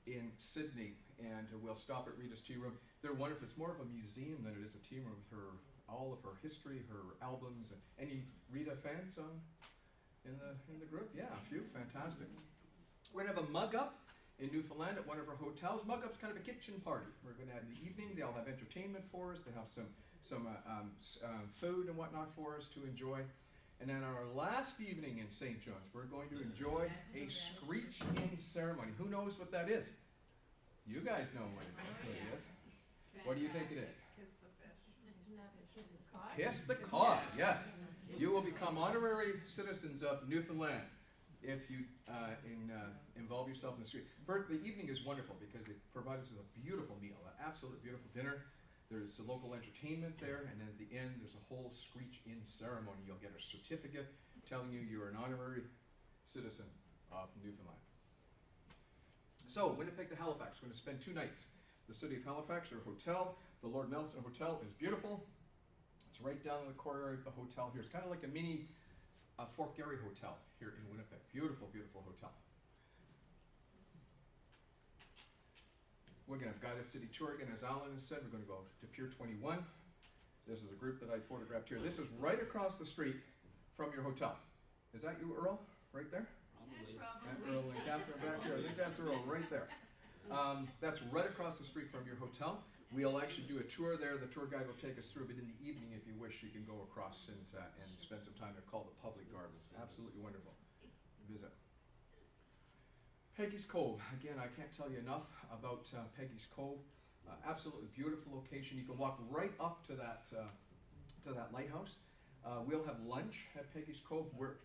in Sydney, and we'll stop at Rita's Tea Room. They're wonderful. It's more of a museum than it is a tea room with all of her history, her albums. And any Rita fans in the group? Yeah, a few. Fantastic. We're gonna have a mug up in Newfoundland at one of our hotels. Mug up's kind of a kitchen party. We're gonna have in the evening. They'll have entertainment for us. They have some food and whatnot for us to enjoy. And then our last evening in St. John's, we're going to enjoy a screech-in ceremony. Who knows what that is? You guys know what it is. What do you think it is? Kiss the cod, yes. You will become honorary citizens of Newfoundland if you involve yourself in the street. The evening is wonderful because they provide us with a beautiful meal, an absolutely beautiful dinner. There's a local entertainment there, and then at the end there's a whole screech-in ceremony. You'll get a certificate telling you you're an honorary citizen of Newfoundland. So, Winnipeg to Halifax. We're going to spend 2 nights. The city of Halifax, our hotel, the Lord Nelson Hotel, is beautiful. It's right down in the core area of the hotel here. It's kind of like a mini Fort Garry Hotel here in Winnipeg. Beautiful, beautiful hotel. We're going to have guided city tour again, as Alan has said. We're going to go to Pier 21. This is a group that I photographed here. This is right across the street from your hotel. Is that you, Earl? Right there? And Earl and Catherine back here. I think that's Earl right there. That's right across the street from your hotel. We'll actually do a tour there. The tour guide will take us through, but in the evening, if you wish, you can go across and spend some time. They're called the Public Gardens. Absolutely wonderful. Visit. Peggy's Cove. Again, I can't tell you enough about Peggy's Cove. Absolutely beautiful location. You can walk right up to that lighthouse. We'll have lunch at Peggy's Cove, where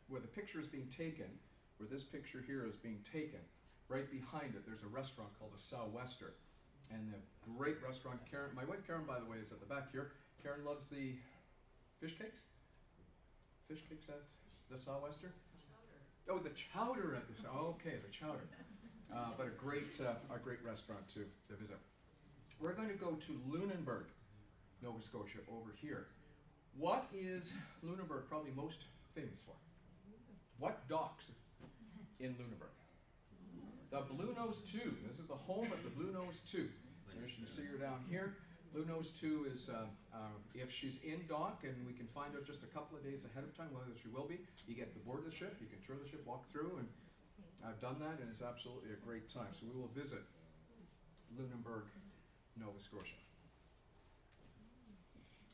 the picture is being taken, where this picture here is being taken. Right behind it, there's a restaurant called the Sou'wester, and a great restaurant. Karen, my wife Karen, by the way, is at the back here. Karen loves the fish cakes. Fish cakes at the Sou'wester. Oh, the chowder at the the chowder. But a great restaurant to visit. We're going to go to Lunenburg, Nova Scotia, over here. What is Lunenburg probably most famous for? What docks in Lunenburg? The Blue Nose 2. This is the home of the Blue Nose 2. As you can see her down here. Blue Nose 2 is, if she's in dock, and we can find out just a couple of days ahead of time whether she will be, you get to board the ship, you can tour the ship, walk through, and I've done that, and it's absolutely a great time. So we will visit Lunenburg, Nova Scotia.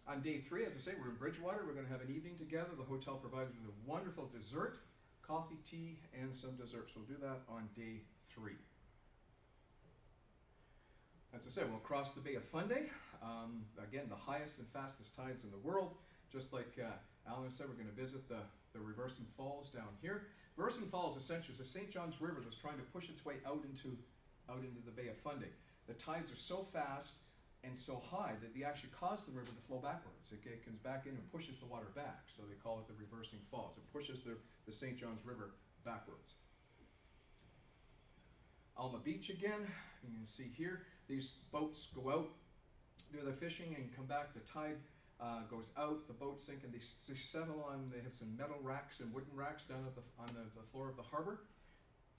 On day 3, as I say, we're in Bridgewater. We're going to have an evening together. The hotel provides with a wonderful dessert, coffee, tea, and some dessert. So we'll do that on day 3. As I said, we'll cross the Bay of Fundy. Again, the highest and fastest tides in the world. Just like Alan said, we're going to visit the Reversing Falls down here. Reversing Falls essentially is the St. John's River that's trying to push its way out into the Bay of Fundy. The tides are so fast and so high that they actually cause the river to flow backwards. It comes back in and pushes the water back, so they call it the Reversing Falls. It pushes the St. John's River backwards. Alma Beach again, you can see here, these boats go out, do their fishing, and come back. The tide goes out, the boats sink, and they settle on, they have some metal racks and wooden racks down on the floor of the harbor,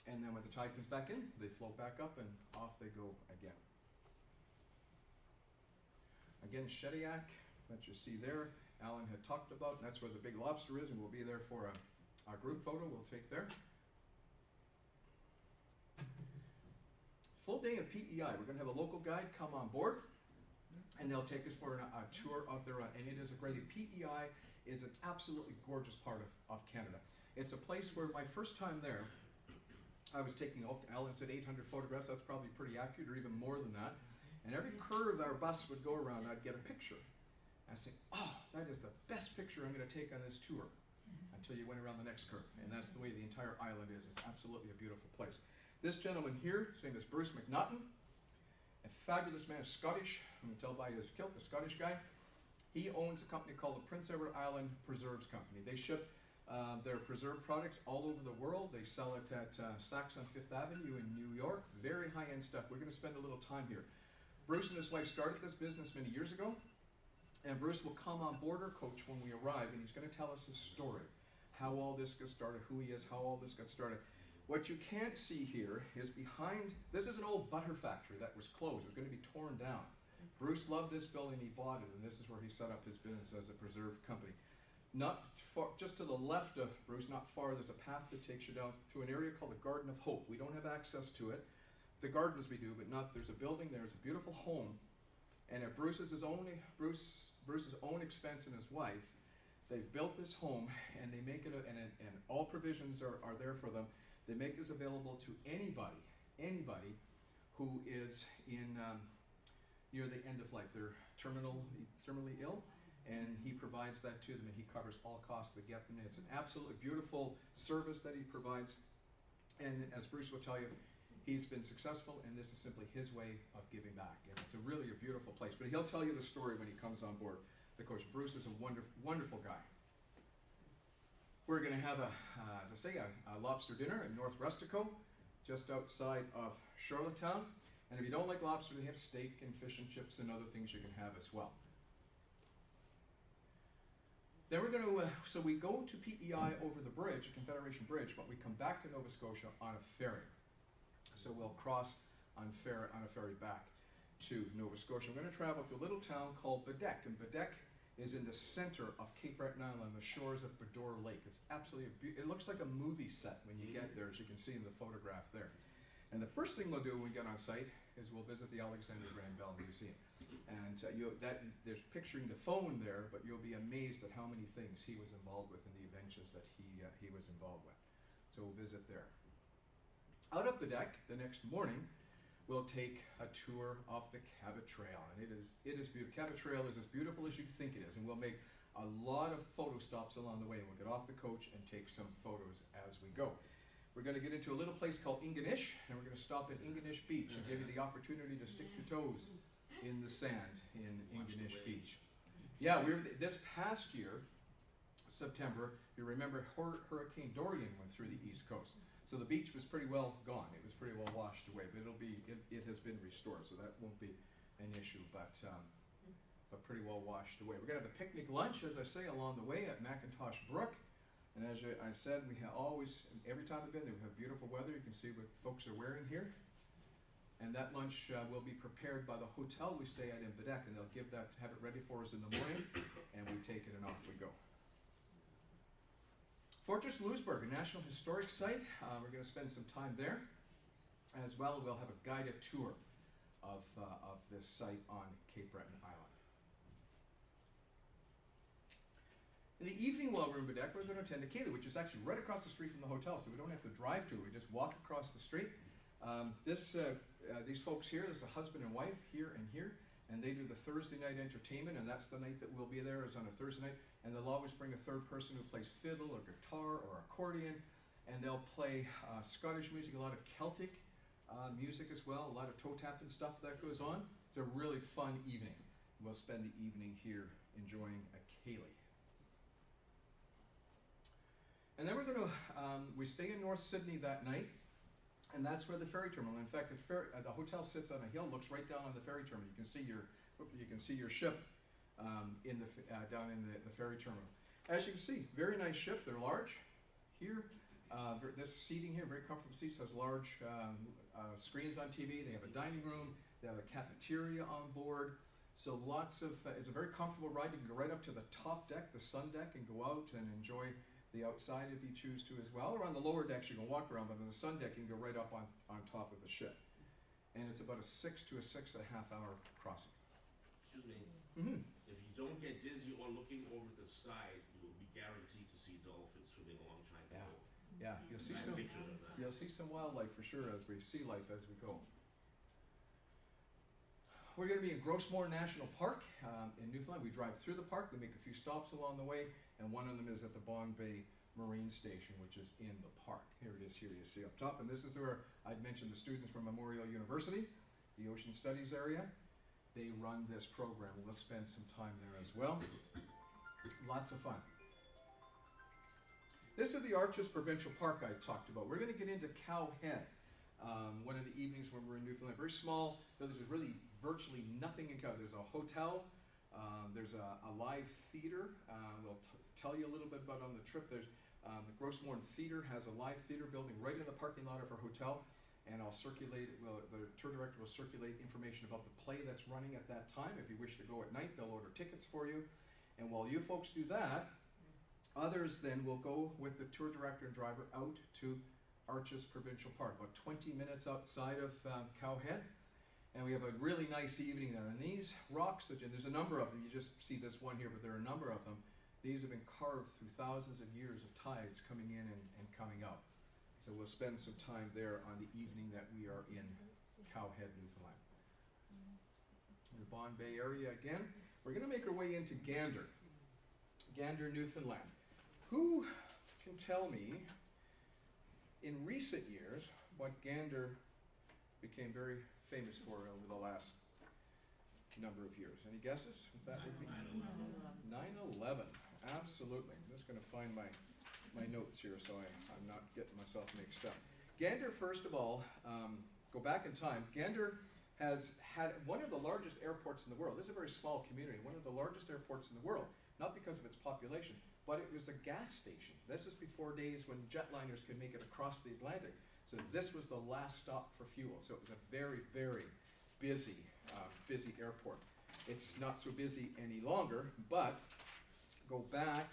and then when the tide comes back in, they float back up and off they go again. Again, Shediac, that you see there, Alan had talked about, and that's where the big lobster is, and we'll be there for a group photo we'll take there. Full day of PEI. We're going to have a local guide come on board, and they'll take us for a tour of their, and it is a great PEI is an absolutely gorgeous part of Canada. It's a place where my first time there, I was taking, Alan said 800 photographs, that's probably pretty accurate, or even more than that. And every curve our bus would go around, I'd get a picture. I'd say, oh, that is the best picture I'm going to take on this tour, until you went around the next curve. And that's the way the entire island is. It's absolutely a beautiful place. This gentleman here, his name is Bruce McNaughton, a fabulous man, Scottish, you can tell by his kilt, the Scottish guy. He owns a company called the Prince Edward Island Preserves Company. They ship their preserved products all over the world. They sell it at Saks on Fifth Avenue in New York. Very high-end stuff. We're going to spend a little time here. Bruce and his wife started this business many years ago, and Bruce will come on board our coach when we arrive, and he's going to tell us his story, how all this got started, who he is, how all this got started. What you can't see here is behind, this is an old butter factory that was closed. It was going to be torn down. Bruce loved this building, he bought it, and this is where he set up his business as a preserve company. Not far, just to the left of Bruce, not far, there's a path that takes you down to an area called the Garden of Hope. We don't have access to it. The gardens we do, but not, there's a building there, it's a beautiful home, and at Bruce's own expense and his wife's, they've built this home, and they make it, and all provisions are there for them. They make this available to anybody who is in near the end of life. They're terminally ill, and he provides that to them, and he covers all costs to get them. It's an absolutely beautiful service that he provides, and as Bruce will tell you, he's been successful, and this is simply his way of giving back. And it's really a beautiful place. But he'll tell you the story when he comes on board. The coach, Bruce, is a wonderful guy. We're going to have as I say, a lobster dinner in North Rustico, just outside of Charlottetown. And if you don't like lobster, they have steak and fish and chips and other things you can have as well. Then we're going to, so we go to PEI over the bridge, Confederation Bridge, but we come back to Nova Scotia on a ferry. So we'll cross on a ferry back to Nova Scotia. We're going to travel to a little town called Bedeque, and Bedeque is in the center of Cape Breton Island, the shores of Labrador Lake. It's absolutely, it looks like a movie set when you get there, as you can see in the photograph there. And the first thing we'll do when we get on site is we'll visit the Alexander Graham Bell Museum. And there's picturing the phone there, but you'll be amazed at how many things he was involved with and the inventions that he was involved with. So we'll visit there. Out of Bedeque, the next morning, we'll take a tour of the Cabot Trail, and it is beautiful. Cabot Trail is as beautiful as you think it is, and we'll make a lot of photo stops along the way. We'll get off the coach and take some photos as we go. We're going to get into a little place called Ingonish, and we're going to stop at Ingonish Beach and give you the opportunity to stick your toes in the sand in Ingonish Beach. Yeah, this past year, September, you remember Hurricane Dorian went through the East Coast. So the beach was pretty well gone. It was pretty well washed away, but it has been restored, so that won't be an issue, but pretty well washed away. We're going to have a picnic lunch, as I say, along the way at Macintosh Brook. And as I said, we have every time we've been there, we have beautiful weather. You can see what folks are wearing here. And that lunch will be prepared by the hotel we stay at in Bedeque, and they'll have it ready for us in the morning, and we take it and off we go. Fortress Louisbourg, a National Historic Site. We're going to spend some time there. As well, we'll have a guided tour of this site on Cape Breton Island. In the evening, while we're in Bedeque, we're going to attend to Kaylee, which is actually right across the street from the hotel, so we don't have to drive to it. We just walk across the street. These folks here, there's a husband and wife here and here, and they do the Thursday night entertainment, and that's the night that we'll be there, is on a Thursday night. And they'll always bring a third person who plays fiddle or guitar or accordion, and they'll play Scottish music, a lot of Celtic music as well, a lot of toe tapping stuff that goes on. It's a really fun evening. We'll spend the evening here enjoying a Kaylee. And then we're going to, we stay in North Sydney that night, and that's where the ferry terminal. In fact, the hotel sits on a hill, looks right down on the ferry terminal. You can see your ship down in the ferry terminal. As you can see, very nice ship. They're large. Here, this seating here, very comfortable seats, has large screens on TV. They have a dining room. They have a cafeteria on board. So it's a very comfortable ride. You can go right up to the top deck, the sun deck, and go out and enjoy the outside if you choose to as well. Or on the lower decks, you can walk around, but on the sun deck, you can go right up on top of the ship. And it's about a 6 to a 6.5 hour crossing. Excuse me. Mm-hmm. If you don't get dizzy or looking over the side, you guaranteed to see dolphins swimming alongside the Yeah. boat. Yeah, you'll see I have some. pictures of that. You'll see some wildlife for sure as we see life as we go. We're going to be in Grossmore National Park in Newfoundland. We drive through the park, we make a few stops along the way, and one of them is at the Bond Bay Marine Station, which is in the park. Here it is, here you see up top, and this is where I'd mentioned the students from Memorial University, the Ocean Studies area. They run this program. We'll spend some time there as well. Lots of fun. This is the Arches Provincial Park I talked about. We're going to get into Cowhead one of the evenings when we're in Newfoundland. Very small village. There's really virtually nothing in Cowhead. There's a hotel. There's a live theater. We'll tell you a little bit about on the trip. There's the Grossmore Theater has a live theater building right in the parking lot of our hotel. And I'll circulate, well, the tour director will circulate information about the play that's running at that time. If you wish to go at night, they'll order tickets for you. And while you folks do that, others then will go with the tour director and driver out to Arches Provincial Park, about 20 minutes outside of Cowhead. And we have a really nice evening there. And these rocks, there's a number of them. You just see this one here, but there are a number of them. These have been carved through thousands of years of tides coming in and coming out. So we'll spend some time there on the evening that we are in Cowhead, Newfoundland. In the Bond Bay area again, we're going to make our way into Gander, Newfoundland. Who can tell me, in recent years, what Gander became very famous for over the last number of years? Any guesses? What that would be? 9/11. Absolutely. I'm just going to find my notes here so I'm not getting myself mixed up. Gander, first of all, go back in time. Gander has had one of the largest airports in the world. This is a very small community, one of the largest airports in the world, not because of its population, but it was a gas station. This was before days when jetliners could make it across the Atlantic. So this was the last stop for fuel. So it was a very, very busy airport. It's not so busy any longer, but go back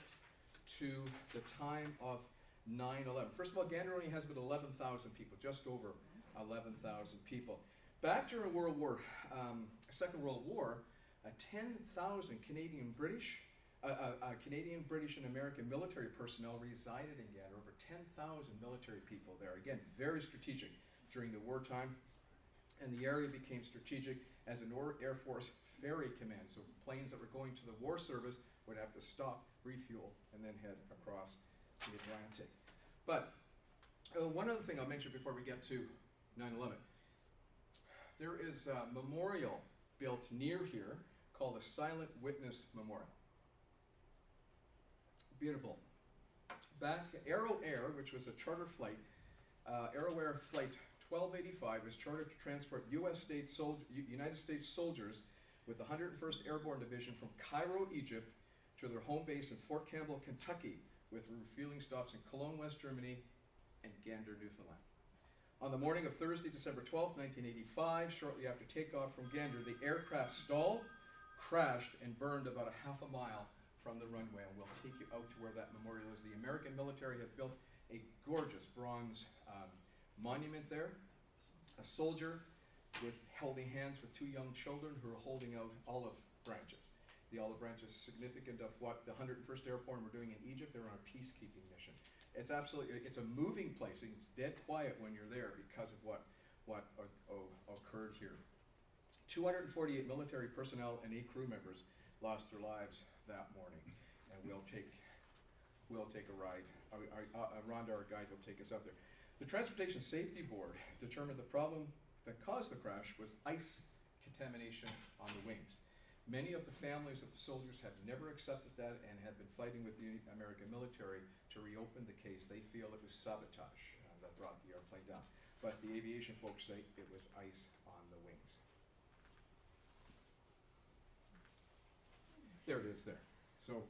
to the time of 9/11. First of all, Gander only has about 11,000 people, just over 11,000 people. Back during Second World War, 10,000 Canadian, British, and American military personnel resided in Gander. Over 10,000 military people there. Again, very strategic during the wartime, and the area became strategic as an Air Force ferry command. So planes that were going to the war service would have to stop, refuel, and then head across the Atlantic. But one other thing I'll mention before we get to 9/11. There is a memorial built near here called the Silent Witness Memorial. Beautiful. Back, Arrow Air, which was a charter flight, Arrow Air Flight 1285 was chartered to transport United States soldiers with the 101st Airborne Division from Cairo, Egypt, to their home base in Fort Campbell, Kentucky, with refueling stops in Cologne, West Germany, and Gander, Newfoundland. On the morning of Thursday, December 12, 1985, shortly after takeoff from Gander, the aircraft stalled, crashed, and burned about a half a mile from the runway. And we'll take you out to where that memorial is. The American military have built a gorgeous bronze monument there. A soldier holding hands with two young children who are holding out olive branches. The olive branch is significant of what the 101st Airborne were doing in Egypt. They were on a peacekeeping mission. It's a moving place. It's dead quiet when you're there because of what occurred here. 248 military personnel and 8 crew members lost their lives that morning. And we'll take a ride. Rhonda, our guide, will take us up there. The Transportation Safety Board determined the problem that caused the crash was ice contamination on the wings. Many of the families of the soldiers have never accepted that and have been fighting with the American military to reopen the case. They feel it was sabotage that brought the airplane down. But the aviation folks say it was ice on the wings. There it is there. So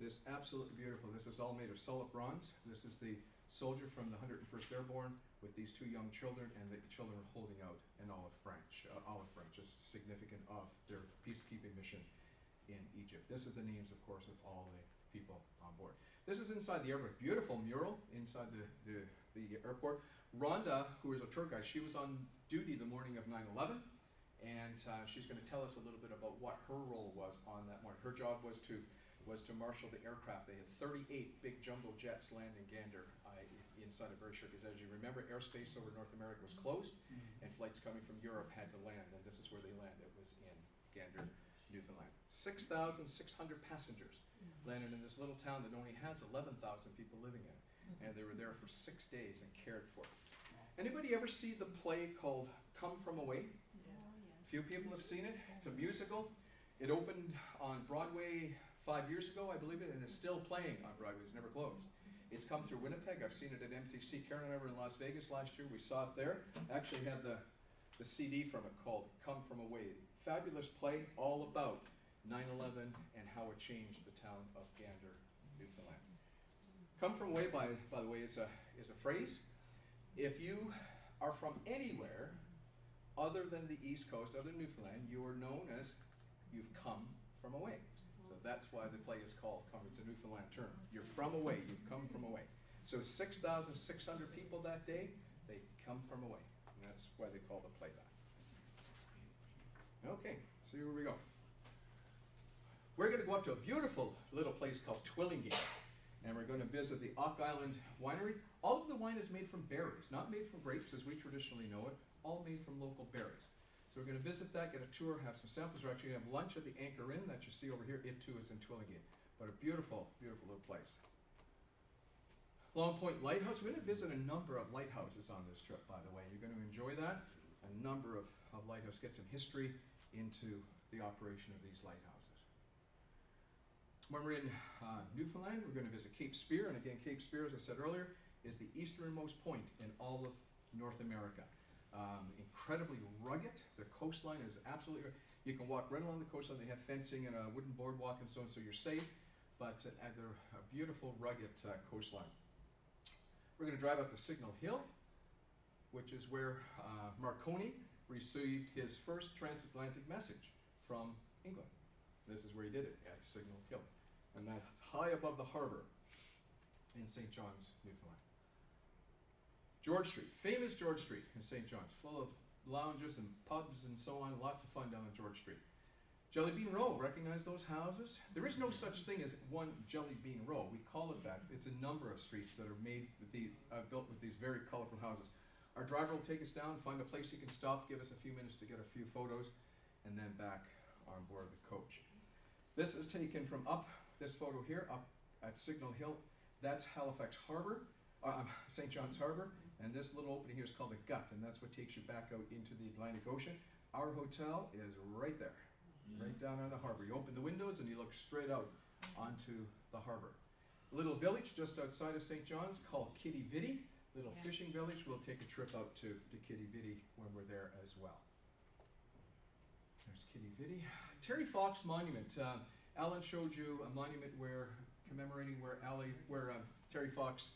this is absolutely beautiful. This is all made of solid bronze. This is the soldier from the 101st Airborne with these 2 young children, and the children are holding out an olive branch. Olive branch is significant of their peacekeeping mission in Egypt. This is the names, of course, of all the people on board. This is inside the airport. Beautiful mural inside the airport. Rhonda, who is a tour guide, she was on duty the morning of 9/11, and she's going to tell us a little bit about what her role was on that morning. Her job was to was to marshal the aircraft. They had 38 big jumbo jets land in Gander inside a very short, because as you remember, airspace over North America was closed, and flights coming from Europe had to land, and this is where they landed. It was in Gander, Newfoundland. 6,600 passengers landed in this little town that only has 11,000 people living in it, and they were there for 6 days and cared for. Anybody ever see the play called Come From Away? Few people have seen it. It's a musical. It opened on Broadway 5 years ago, I believe it, and is still playing on Broadway. It's never closed. It's come through Winnipeg. I've seen it at MTC. Karen and I were in Las Vegas last year. We saw it there. I actually have the CD from it called Come From Away. Fabulous play all about 9/11 and how it changed the town of Gander, Newfoundland. Come From Away, by the way, is a phrase. If you are from anywhere other than the East Coast, other than Newfoundland, you are known as you've come from away. So that's why the play is called Come. It's a Newfoundland term. You're from away. You've come from away. So 6,600 people that day, they come from away. And that's why they call the play that. Okay, so here we go. We're going to go up to a beautiful little place called Twillingate. And we're going to visit the Ock Island Winery. All of the wine is made from berries, not made from grapes as we traditionally know it, all made from local berries. So we're going to visit that, get a tour, have some samples. We're actually going to have lunch at the Anchor Inn that you see over here. It too is in Twillingate. But a beautiful, beautiful little place. Long Point Lighthouse. We're going to visit a number of lighthouses on this trip, by the way. You're going to enjoy that. A number of lighthouses. Get some history into the operation of these lighthouses. When we're in Newfoundland, we're going to visit Cape Spear. And again, Cape Spear, as I said earlier, is the easternmost point in all of North America. Incredibly rugged. The coastline is absolutely, you can walk right along the coastline. They have fencing and a wooden boardwalk and so on, so you're safe, but they're a beautiful rugged coastline. We're going to drive up to Signal Hill, which is where Marconi received his first transatlantic message from England. This is where he did it, at Signal Hill, and that's high above the harbor in St. John's, Newfoundland. George Street, famous George Street in St. John's, full of lounges and pubs and so on. Lots of fun down on George Street. Jelly Bean Row, recognize those houses? There is no such thing as one Jelly Bean Row. We call it that. It's a number of streets that are made with built with these very colorful houses. Our driver will take us down, find a place he can stop, give us a few minutes to get a few photos, and then back on board the coach. This is taken from this photo here, up at Signal Hill. That's Halifax Harbor, St. John's Harbor. And this little opening here is called the Gut, and that's what takes you back out into the Atlantic Ocean. Our hotel is right there, right down on the harbor. You open the windows and you look straight out onto the harbor. A little village just outside of St. John's called Kitty Vitty, little fishing village. We'll take a trip out to Kitty Vitty when we're there as well. There's Kitty Vitty. Terry Fox Monument. Alan showed you a monument commemorating where Terry Fox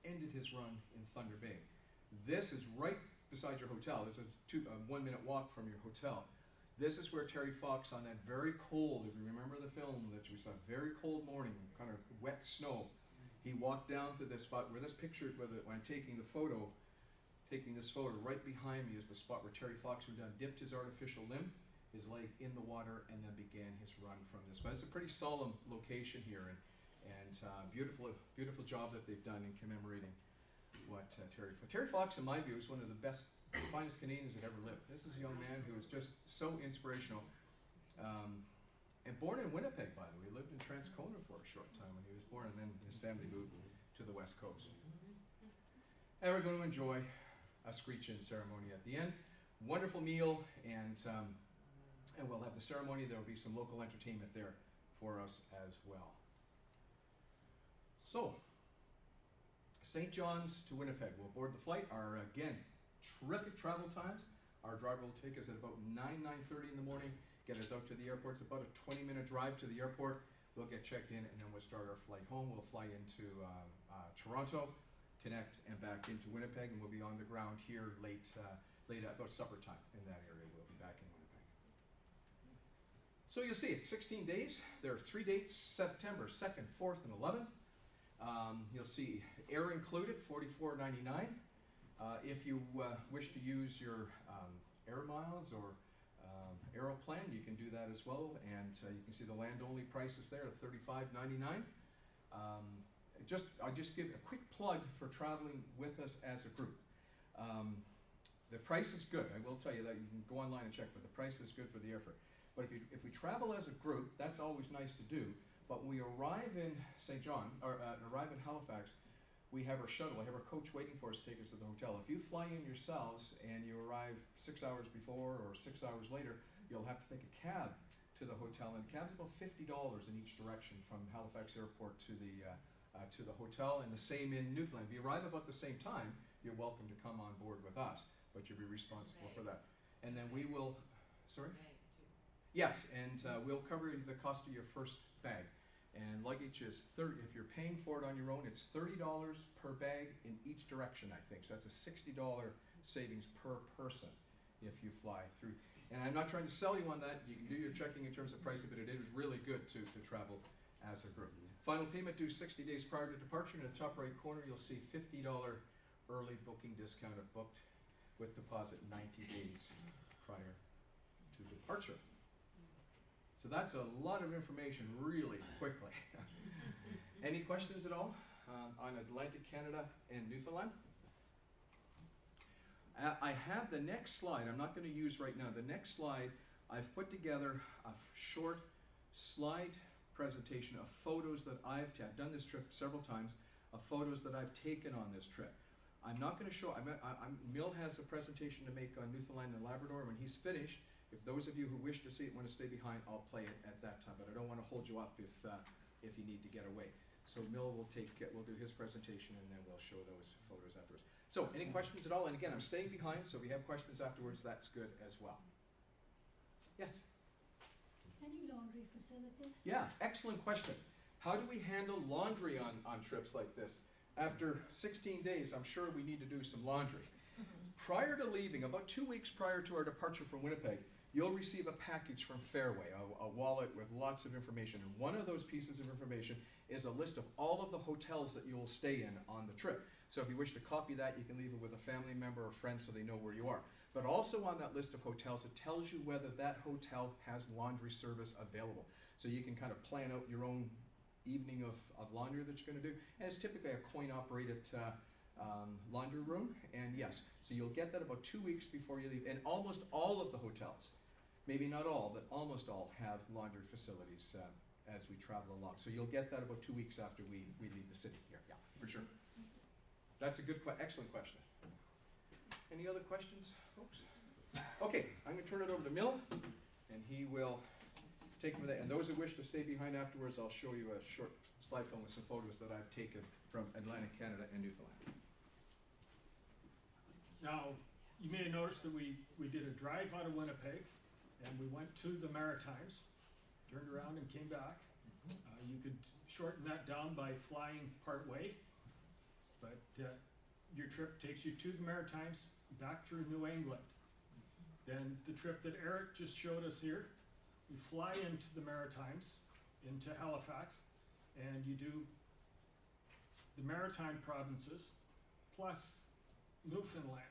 ended his run in Thunder Bay. This is right beside your hotel. There's a 1-minute walk from your hotel. This is where Terry Fox, on that very cold, if you remember the film that we saw, very cold morning, kind of wet snow, he walked down to this spot where this picture, when I'm taking this photo right behind me is the spot where Terry Fox dipped his artificial limb, his leg in the water, and then began his run from this. But it's a pretty solemn location here, and beautiful job that they've done in commemorating what Terry Fox, in my view, is one of the finest Canadians that ever lived. This is a young man who was just so inspirational, and born in Winnipeg, by the way. He lived in Transcona for a short time when he was born, and then his family moved to the West Coast. And we're going to enjoy a screech-in ceremony at the end. Wonderful meal, and we'll have the ceremony. There will be some local entertainment there for us as well. So, St. John's to Winnipeg. We'll board the flight. Our, again, terrific travel times. Our driver will take us at about 9:30 in the morning, get us out to the airport. It's about a 20-minute drive to the airport. We'll get checked in, and then we'll start our flight home. We'll fly into Toronto, connect, and back into Winnipeg, and we'll be on the ground here late about supper time in that area. We'll be back in Winnipeg. So you'll see it's 16 days. There are 3 dates: September 2nd, 4th, and 11th. You'll see air included, $44.99. If you wish to use your air miles or Aeroplan, you can do that as well, and you can see the land-only prices there at $35.99. I'll just give a quick plug for traveling with us as a group. The price is good. I will tell you that. You can go online and check, but the price is good for the airfare. But if we travel as a group, that's always nice to do. But when we arrive in St. John, or arrive in Halifax, we have our shuttle, I have our coach waiting for us to take us to the hotel. If you fly in yourselves and you arrive 6 hours before or 6 hours later, you'll have to take a cab to the hotel, and the cab's about $50 in each direction from Halifax Airport to the hotel, and the same in Newfoundland. If you arrive about the same time, you're welcome to come on board with us, but you'll be responsible for that. And then we will, sorry? Yes, and we'll cover the cost of your first bag. And luggage is if you're paying for it on your own, it's $30 per bag in each direction, I think. So that's a $60 savings per person if you fly through. And I'm not trying to sell you on that. You can do your checking in terms of pricing, but it is really good to travel as a group. Final payment due 60 days prior to departure. In the top right corner, you'll see $50 early booking discount if booked with deposit 90 days prior to departure. So that's a lot of information really quickly. Any questions at all on Atlantic Canada and Newfoundland? I have the next slide. I'm not going to use right now. The next slide, I've put together a short slide presentation of photos that I've done this trip several times, of photos that I've taken on this trip. I'm not going to show, Mill has a presentation to make on Newfoundland and Labrador. When he's finished, if those of you who wish to see it want to stay behind, I'll play it at that time, but I don't want to hold you up if you need to get away. So Mill will do his presentation, and then we'll show those photos afterwards. So any questions at all? And again, I'm staying behind, so if you have questions afterwards, that's good as well. Yes? Any laundry facilities? Yeah, excellent question. How do we handle laundry on trips like this? After 16 days, I'm sure we need to do some laundry. Prior to leaving, about 2 weeks prior to our departure from Winnipeg, you'll receive a package from Fehr-Way, a wallet with lots of information. And one of those pieces of information is a list of all of the hotels that you will stay in on the trip. So if you wish to copy that, you can leave it with a family member or friend so they know where you are. But also on that list of hotels, it tells you whether that hotel has laundry service available. So you can kind of plan out your own evening of laundry that you're going to do. And it's typically a coin-operated laundry room. And yes, so you'll get that about 2 weeks before you leave. And almost all of the hotels, maybe not all, but almost all have laundry facilities as we travel along. So you'll get that about 2 weeks after we leave the city here. Yeah, for sure. That's a excellent question. Any other questions, folks? Okay, I'm going to turn it over to Mill, and he will take from there. And those who wish to stay behind afterwards, I'll show you a short slide film with some photos that I've taken from Atlantic Canada and Newfoundland. Now, you may have noticed that we did a drive out of Winnipeg, and we went to the Maritimes, turned around and came back. You could shorten that down by flying part way, but your trip takes you to the Maritimes, back through New England. Then the trip that Eric just showed us here, you fly into the Maritimes, into Halifax, and you do the Maritime provinces plus Newfoundland.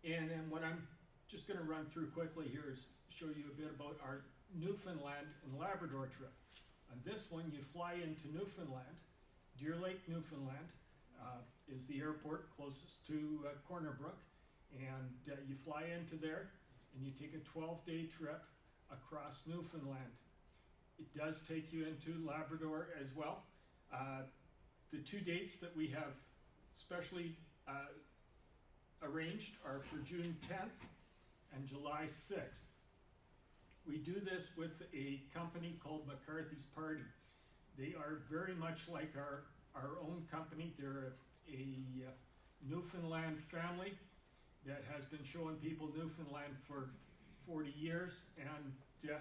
And then what I'm just going to run through quickly here is show you a bit about our Newfoundland and Labrador trip. On this one, you fly into Newfoundland. Deer Lake, Newfoundland is the airport closest to Corner Brook, and you fly into there and you take a 12-day trip across Newfoundland. It does take you into Labrador as well. The two dates that we have specially arranged are for June 10th and July 6th. We do this with a company called McCarthy's Party. They are very much like our own company. They're a Newfoundland family that has been showing people Newfoundland for 40 years, and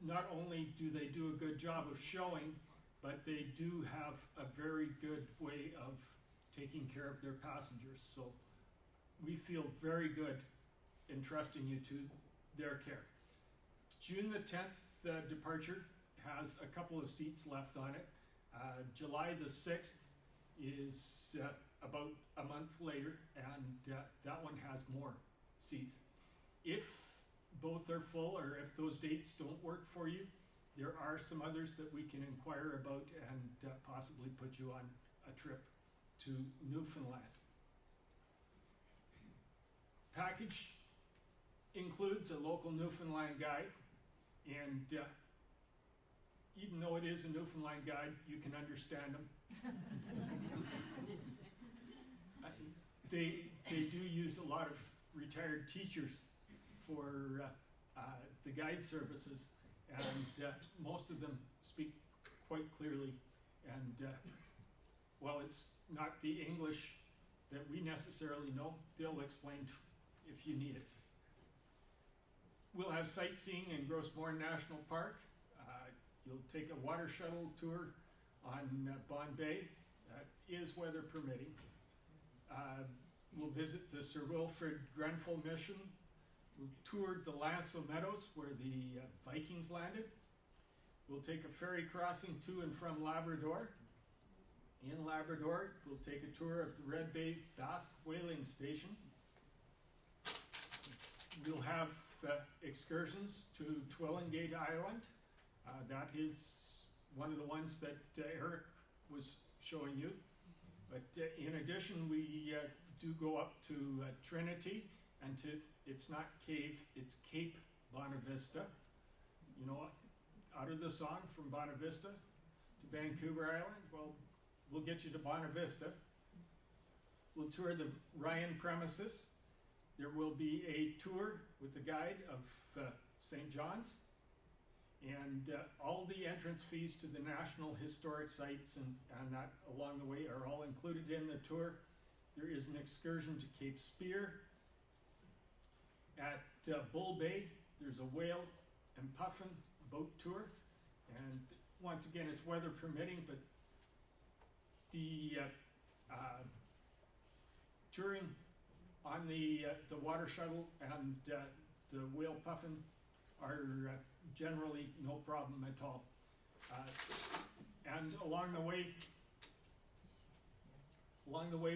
not only do they do a good job of showing, but they do have a very good way of taking care of their passengers. So we feel very good in trusting you to their care. June the 10th departure has a couple of seats left on it. July the 6th is about a month later, and that one has more seats. If both are full, or if those dates don't work for you, there are some others that we can inquire about and possibly put you on a trip to Newfoundland. Package includes a local Newfoundland guide, and even though it is a Newfoundland guide, you can understand them. They do use a lot of retired teachers for the guide services, and most of them speak quite clearly. And while it's not the English that we necessarily know, they'll explain if you need it. We'll have sightseeing in Grossmore National Park. You'll take a water shuttle tour on Bond Bay. That is weather permitting. We'll visit the Sir Wilfrid Grenfell Mission. We'll tour the Lasso Meadows where the Vikings landed. We'll take a ferry crossing to and from Labrador. In Labrador, we'll take a tour of the Red Bay Basque Whaling Station. We'll have excursions to Twillingate Island. That is one of the ones that Eric was showing you. But in addition, we do go up to Trinity, and it's not Cave, it's Cape Bonavista. You know, out of the song From Bonavista to Vancouver Island, well, we'll get you to Bonavista. We'll tour the Ryan premises. There will be a tour with the guide of St. John's, and all the entrance fees to the National Historic Sites and that along the way are all included in the tour. There is an excursion to Cape Spear. At Bull Bay, there's a whale and puffin boat tour, and once again, it's weather permitting, but the touring on the water shuttle and the whale puffin are generally no problem at all. And along the way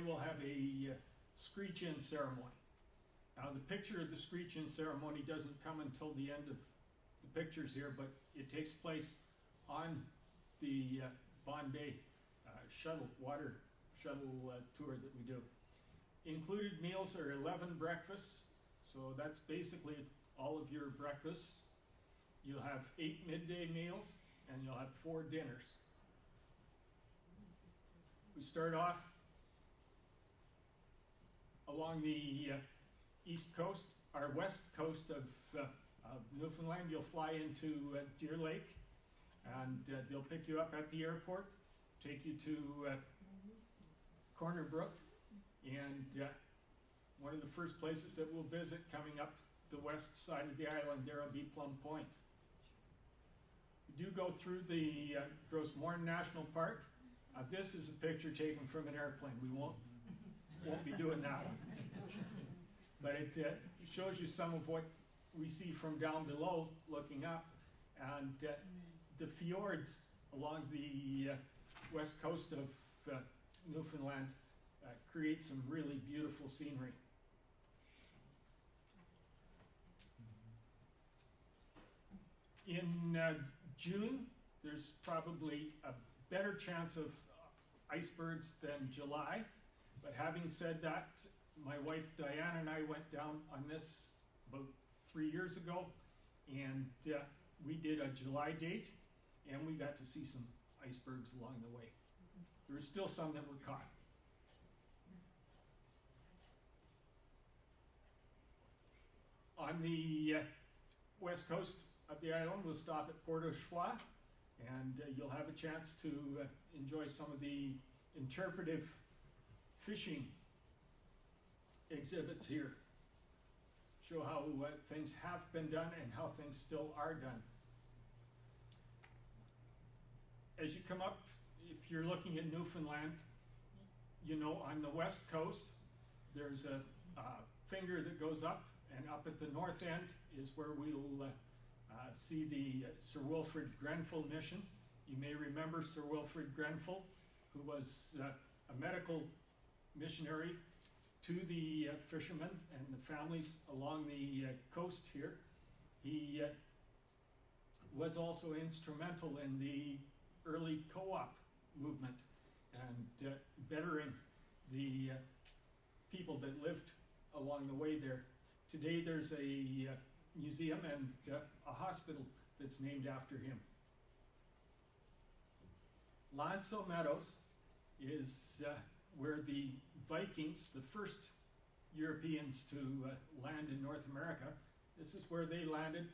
we'll have a screech-in ceremony. Now the picture of the screech-in ceremony doesn't come until the end of the pictures here, but it takes place on the Bond Bay water shuttle tour that we do. Included meals are 11 breakfasts, so that's basically all of your breakfasts. You'll have 8 midday meals, and you'll have 4 dinners. We start off along the east coast, our west coast of Newfoundland. You'll fly into Deer Lake, and they'll pick you up at the airport, take you to Corner Brook, and one of the first places that we'll visit coming up the west side of the island there will be Plum Point. We do go through the Grossmore National Park. This is a picture taken from an airplane. We won't be doing that one. But it shows you some of what we see from down below looking up, and the fjords along the west coast of Newfoundland create some really beautiful scenery. In June, there's probably a better chance of icebergs than July, but having said that, my wife Diane and I went down on this about 3 years ago, and we did a July date, and we got to see some icebergs along the way. There were still some that were caught. On the west coast of the island, we'll stop at Port au Choix, and you'll have a chance to enjoy some of the interpretive fishing exhibits here. Show how things have been done and how things still are done. As you come up, if you're looking at Newfoundland, you know on the west coast there's a finger that goes up, and up at the north end is where we'll see the Sir Wilfrid Grenfell mission. You may remember Sir Wilfrid Grenfell, who was a medical missionary to the fishermen and the families along the coast here. He was also instrumental in the early co-op movement and bettering the people that lived along the way there. Today there's a museum and a hospital that's named after him. Lanso Meadows is where the Vikings, the first Europeans to land in North America, this is where they landed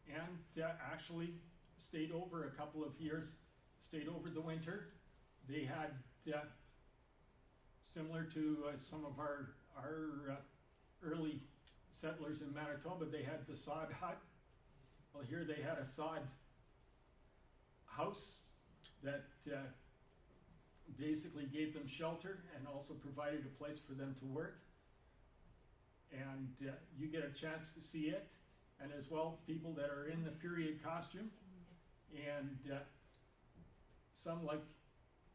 and actually stayed over a couple of years, stayed over the winter. They had, similar to some of our early settlers in Manitoba, they had the sod hut. Well, here they had a sod house that basically gave them shelter and also provided a place for them to work. And you get a chance to see it, and as well people that are in the period costume, and some like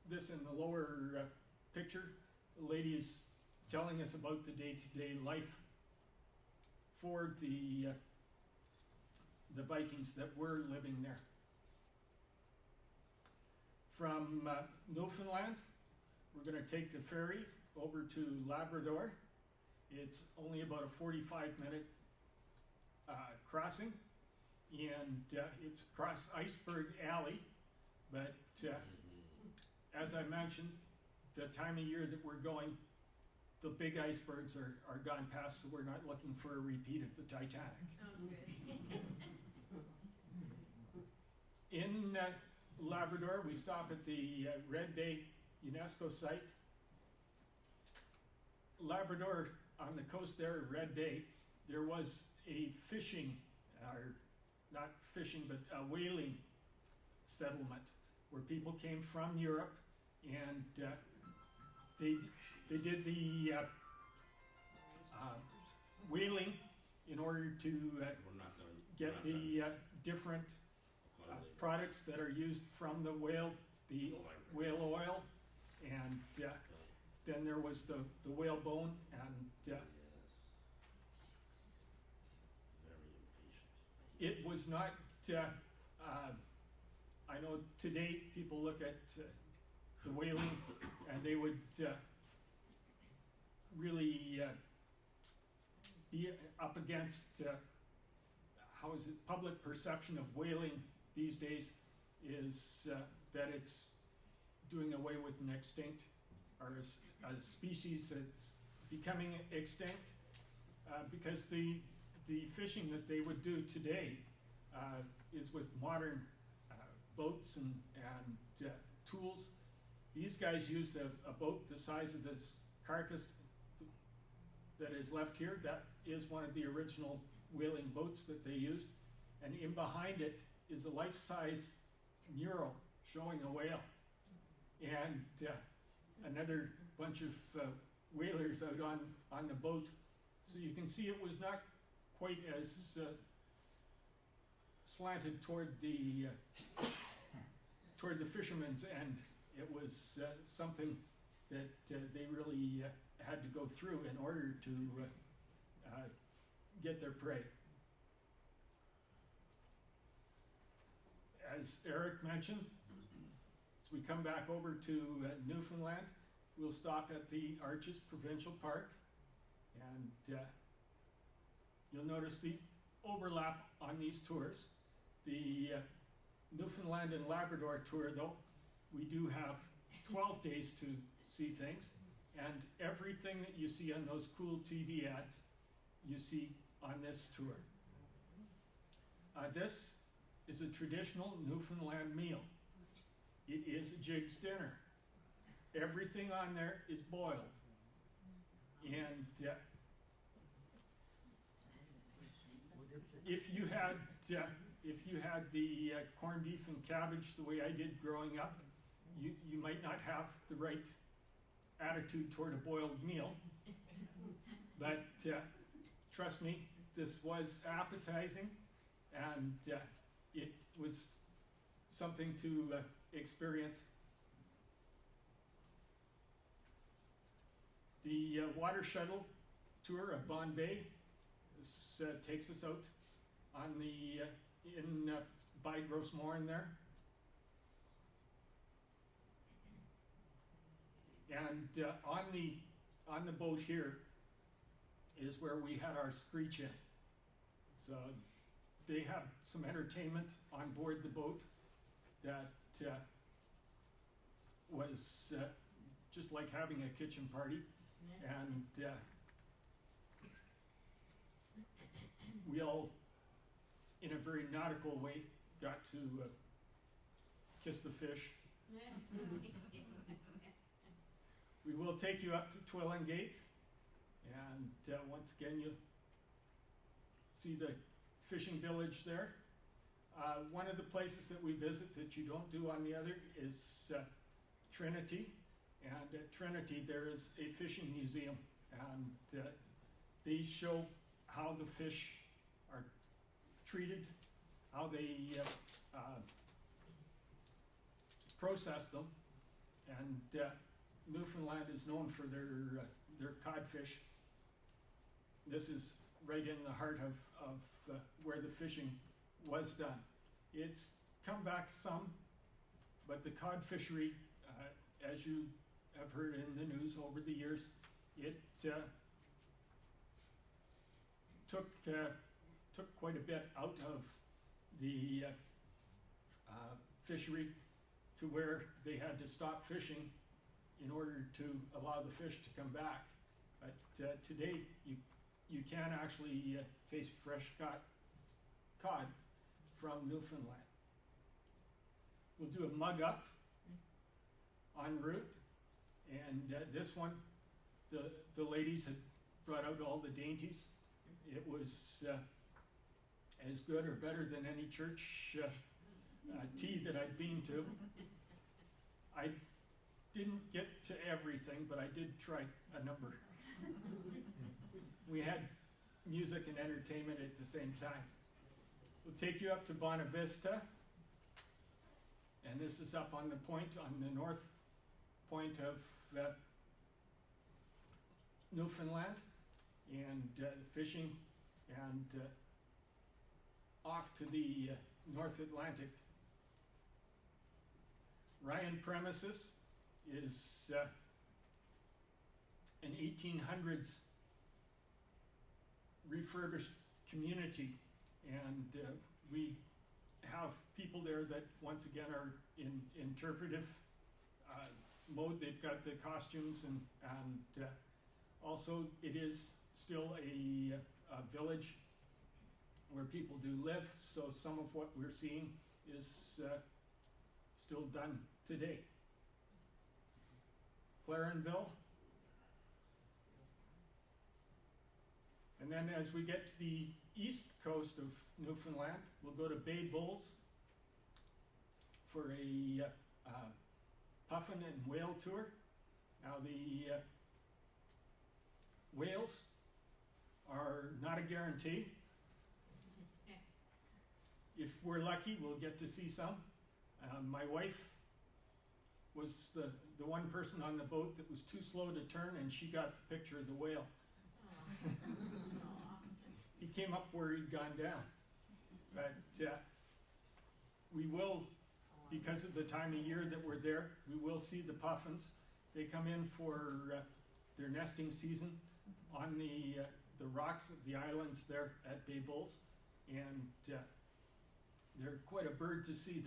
this in the lower picture, the lady is telling us about the day-to-day life for the Vikings that were living there. From Newfoundland, we're going to take the ferry over to Labrador. It's only about a 45-minute crossing, and it's across Iceberg Alley, but as I mentioned, the time of year that we're going, the big icebergs are gone past, so we're not looking for a repeat of the Titanic. In Labrador, we stop at the Red Bay UNESCO site. Labrador, on the coast there, Red Bay, there was a fishing, or not fishing, but a whaling settlement where people came from Europe, and they did the whaling in order to get the different products that are used from the whale, the whale oil, and then there was the whale bone, and it was not, I know today people look at the whaling and they would really be up against, how is it, public perception of whaling these days is that it's doing away with an extinct, or a species that's becoming extinct, because the fishing that they would do today is with modern boats and tools. These guys used a boat the size of this carcass that is left here. That is one of the original whaling boats that they used, and in behind it is a life-size mural showing a whale, and another bunch of whalers out on the boat. So you can see it was not quite as slanted toward the fishermen's end. It was something that they really had to go through in order to get their prey. As Eric mentioned, as we come back over to Newfoundland, we'll stop at the Arches Provincial Park, and you'll notice the overlap on these tours. The Newfoundland and Labrador tour, though, we do have 12 days to see things, and everything that you see on those cool TV ads, you see on this tour. This is a traditional Newfoundland meal. It is a jig's dinner. Everything on there is boiled. And if you had the corned beef and cabbage the way I did growing up, you might not have the right attitude toward a boiled meal. But trust me, this was appetizing, and it was something to experience. The water shuttle tour of Bond Bay. This takes us out on the by Gross Morin there. And on the boat here is where we had our screech in. So they have some entertainment on board the boat that was just like having a kitchen party. And we all, in a very nautical way, got to kiss the fish. We will take you up to Twillen Gate, and once again you'll see the fishing village there. One of the places that we visit that you don't do on the other is Trinity, and at Trinity there is a fishing museum, and they show how the fish are treated, how they process them, and Newfoundland is known for their codfish. This is right in the heart of where the fishing was done. It's come back some, but the cod fishery, as you have heard in the news over the years, it took quite a bit out of the fishery to where they had to stop fishing in order to allow the fish to come back. But today you can actually taste fresh cod from Newfoundland. We'll do a mug up en route, and this one, the ladies had brought out all the dainties. It was as good or better than any church tea that I'd been to. I didn't get to everything, but I did try a number. We had music and entertainment at the same time. We'll take you up to Bonavista, and this is up on the point, on the north point of Newfoundland, and fishing, and off to the North Atlantic. Ryan Premises is an 1800s refurbished community, and we have people there that once again are in interpretive mode. They've got the costumes, and also it is still a village where people do live, so some of what we're seeing is still done today. Clarenville. And then as we get to the east coast of Newfoundland, we'll go to Bay Bulls for a puffin and whale tour. Now the whales are not a guarantee. If we're lucky, we'll get to see some. My wife was the one person on the boat that was too slow to turn, and she got the picture of the whale. He came up where he'd gone down. But we will, because of the time of year that we're there, we will see the puffins. They come in for their nesting season on the rocks of the islands there at Bay Bulls, and they're quite a bird to see.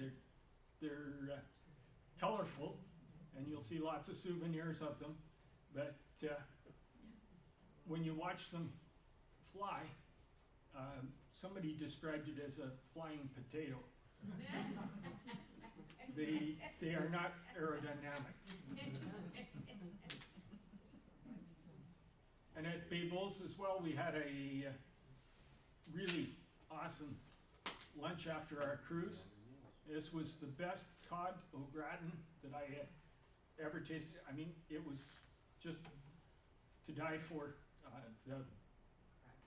They're colorful, and you'll see lots of souvenirs of them, but when you watch them fly, somebody described it as a flying potato. They are not aerodynamic. And at Bay Bulls as well, we had a really awesome lunch after our cruise. This was the best cod au gratin that I had ever tasted. I mean, it was just to die for. The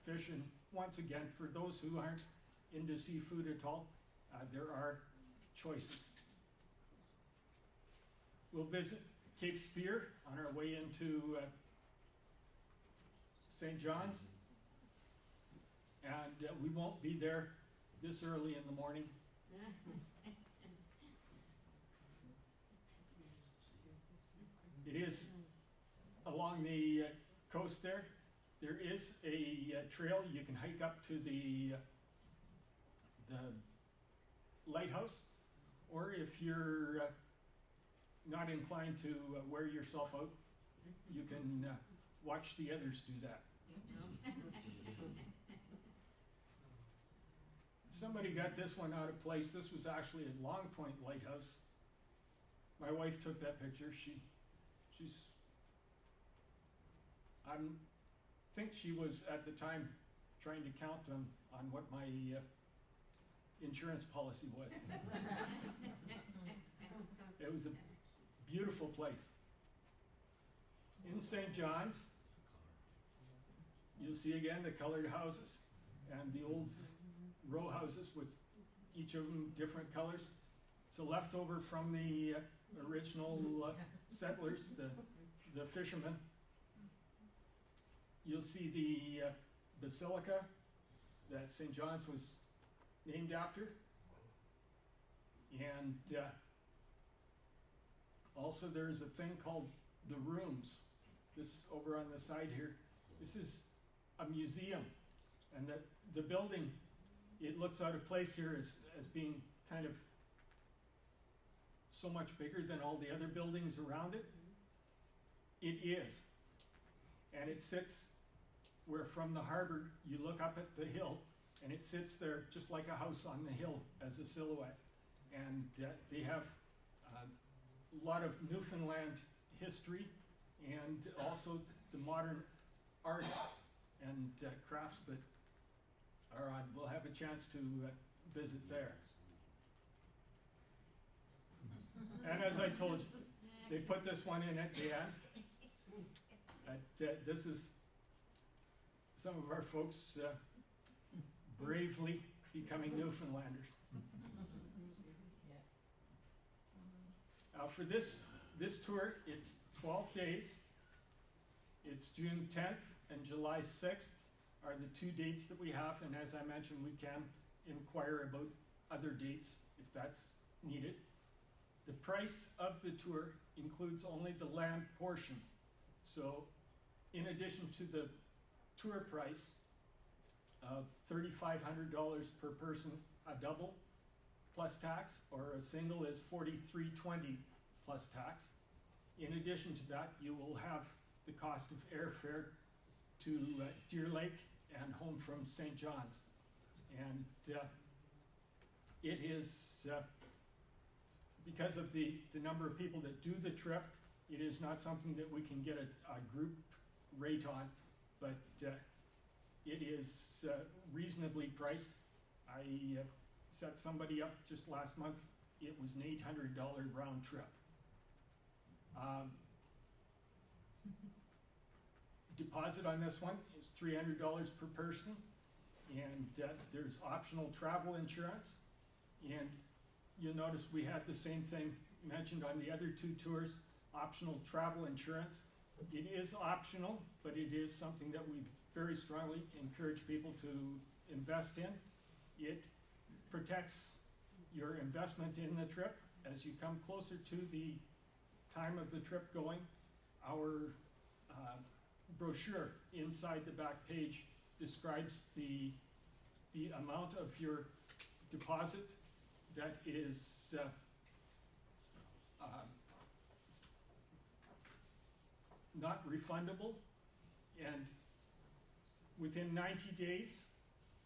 fish, and once again, for those who aren't into seafood at all, there are choices. We'll visit Cape Spear on our way into St. John's. And we won't be there this early in the morning. It is along the coast there. There is a trail you can hike up to the lighthouse, or if you're not inclined to wear yourself out, you can watch the others do that. Somebody got this one out of place. This was actually a Long Point lighthouse. My wife took that picture. I think she was at the time trying to count on what my insurance policy was. It was a beautiful place. In St. John's, you'll see again the colored houses and the old row houses with each of them different colors. It's a leftover from the original settlers, the fishermen. You'll see the basilica that St. John's was named after. And also there's a thing called the Rooms. This over on the side here. This is a museum. And the building, it looks out of place here as being kind of so much bigger than all the other buildings around it. It is. And it sits where from the harbor you look up at the hill, and it sits there just like a house on the hill as a silhouette. And they have a lot of Newfoundland history and also the modern art and crafts that are on. We'll have a chance to visit there. And as I told you, they put this one in at the end. This is some of our folks bravely becoming Newfoundlanders. For this tour, it's 12 days. It's June 10th and July 6th are the two dates that we have, and as I mentioned, we can inquire about other dates if that's needed. The price of the tour includes only the land portion. So in addition to the tour price of $3,500 per person, a double plus tax, or a single is $4,320 plus tax. In addition to that, you will have the cost of airfare to Deer Lake and home from St. John's. And it is, because of the number of people that do the trip, it is not something that we can get a group rate on, but it is reasonably priced. I set somebody up just last month. It was an $800 round trip. Deposit on this one is $300 per person, and there's optional travel insurance. And you'll notice we had the same thing mentioned on the other two tours, optional travel insurance. It is optional, but it is something that we very strongly encourage people to invest in. It protects your investment in the trip. As you come closer to the time of the trip going, our brochure inside the back page describes the amount of your deposit that is not refundable, and within 90 days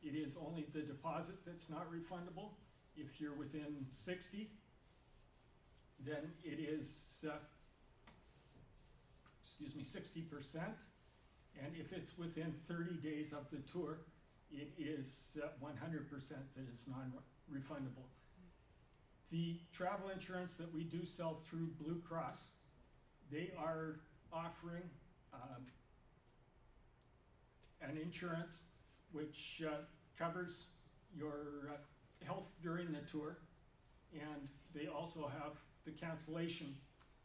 it is only the deposit that's not refundable. If you're within 60, then it is 60%, and if it's within 30 days of the tour, it is 100% that is non-refundable. The travel insurance that we do sell through Blue Cross, they are offering an insurance which covers your health during the tour, and they also have the cancellation,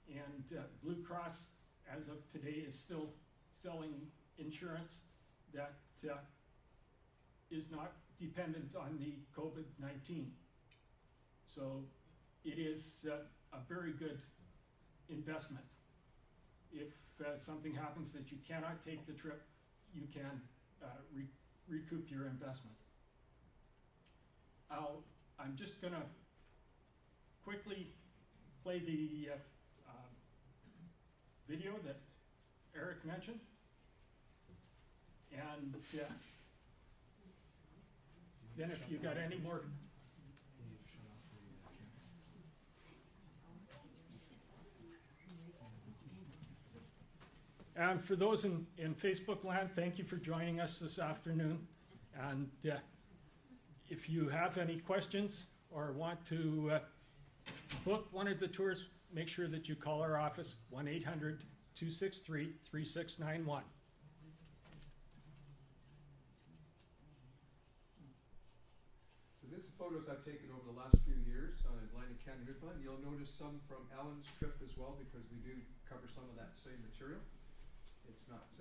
and Blue Cross as of today is still selling insurance that is not dependent on the COVID-19. So it is a very good investment. If something happens that you cannot take the trip, you can recoup your investment. I'm just gonna quickly play the video that Eric mentioned. And then if you got any more. And for those in Facebook land, thank you for joining us this afternoon. And if you have any questions or want to book one of the tours, make sure that you call our office, 1-800-263-3691. So this is photos I've taken over the last few years on Atlantic Canada, Newfoundland. You'll notice some from Alan's trip as well, because we do cover some of that same material. It's not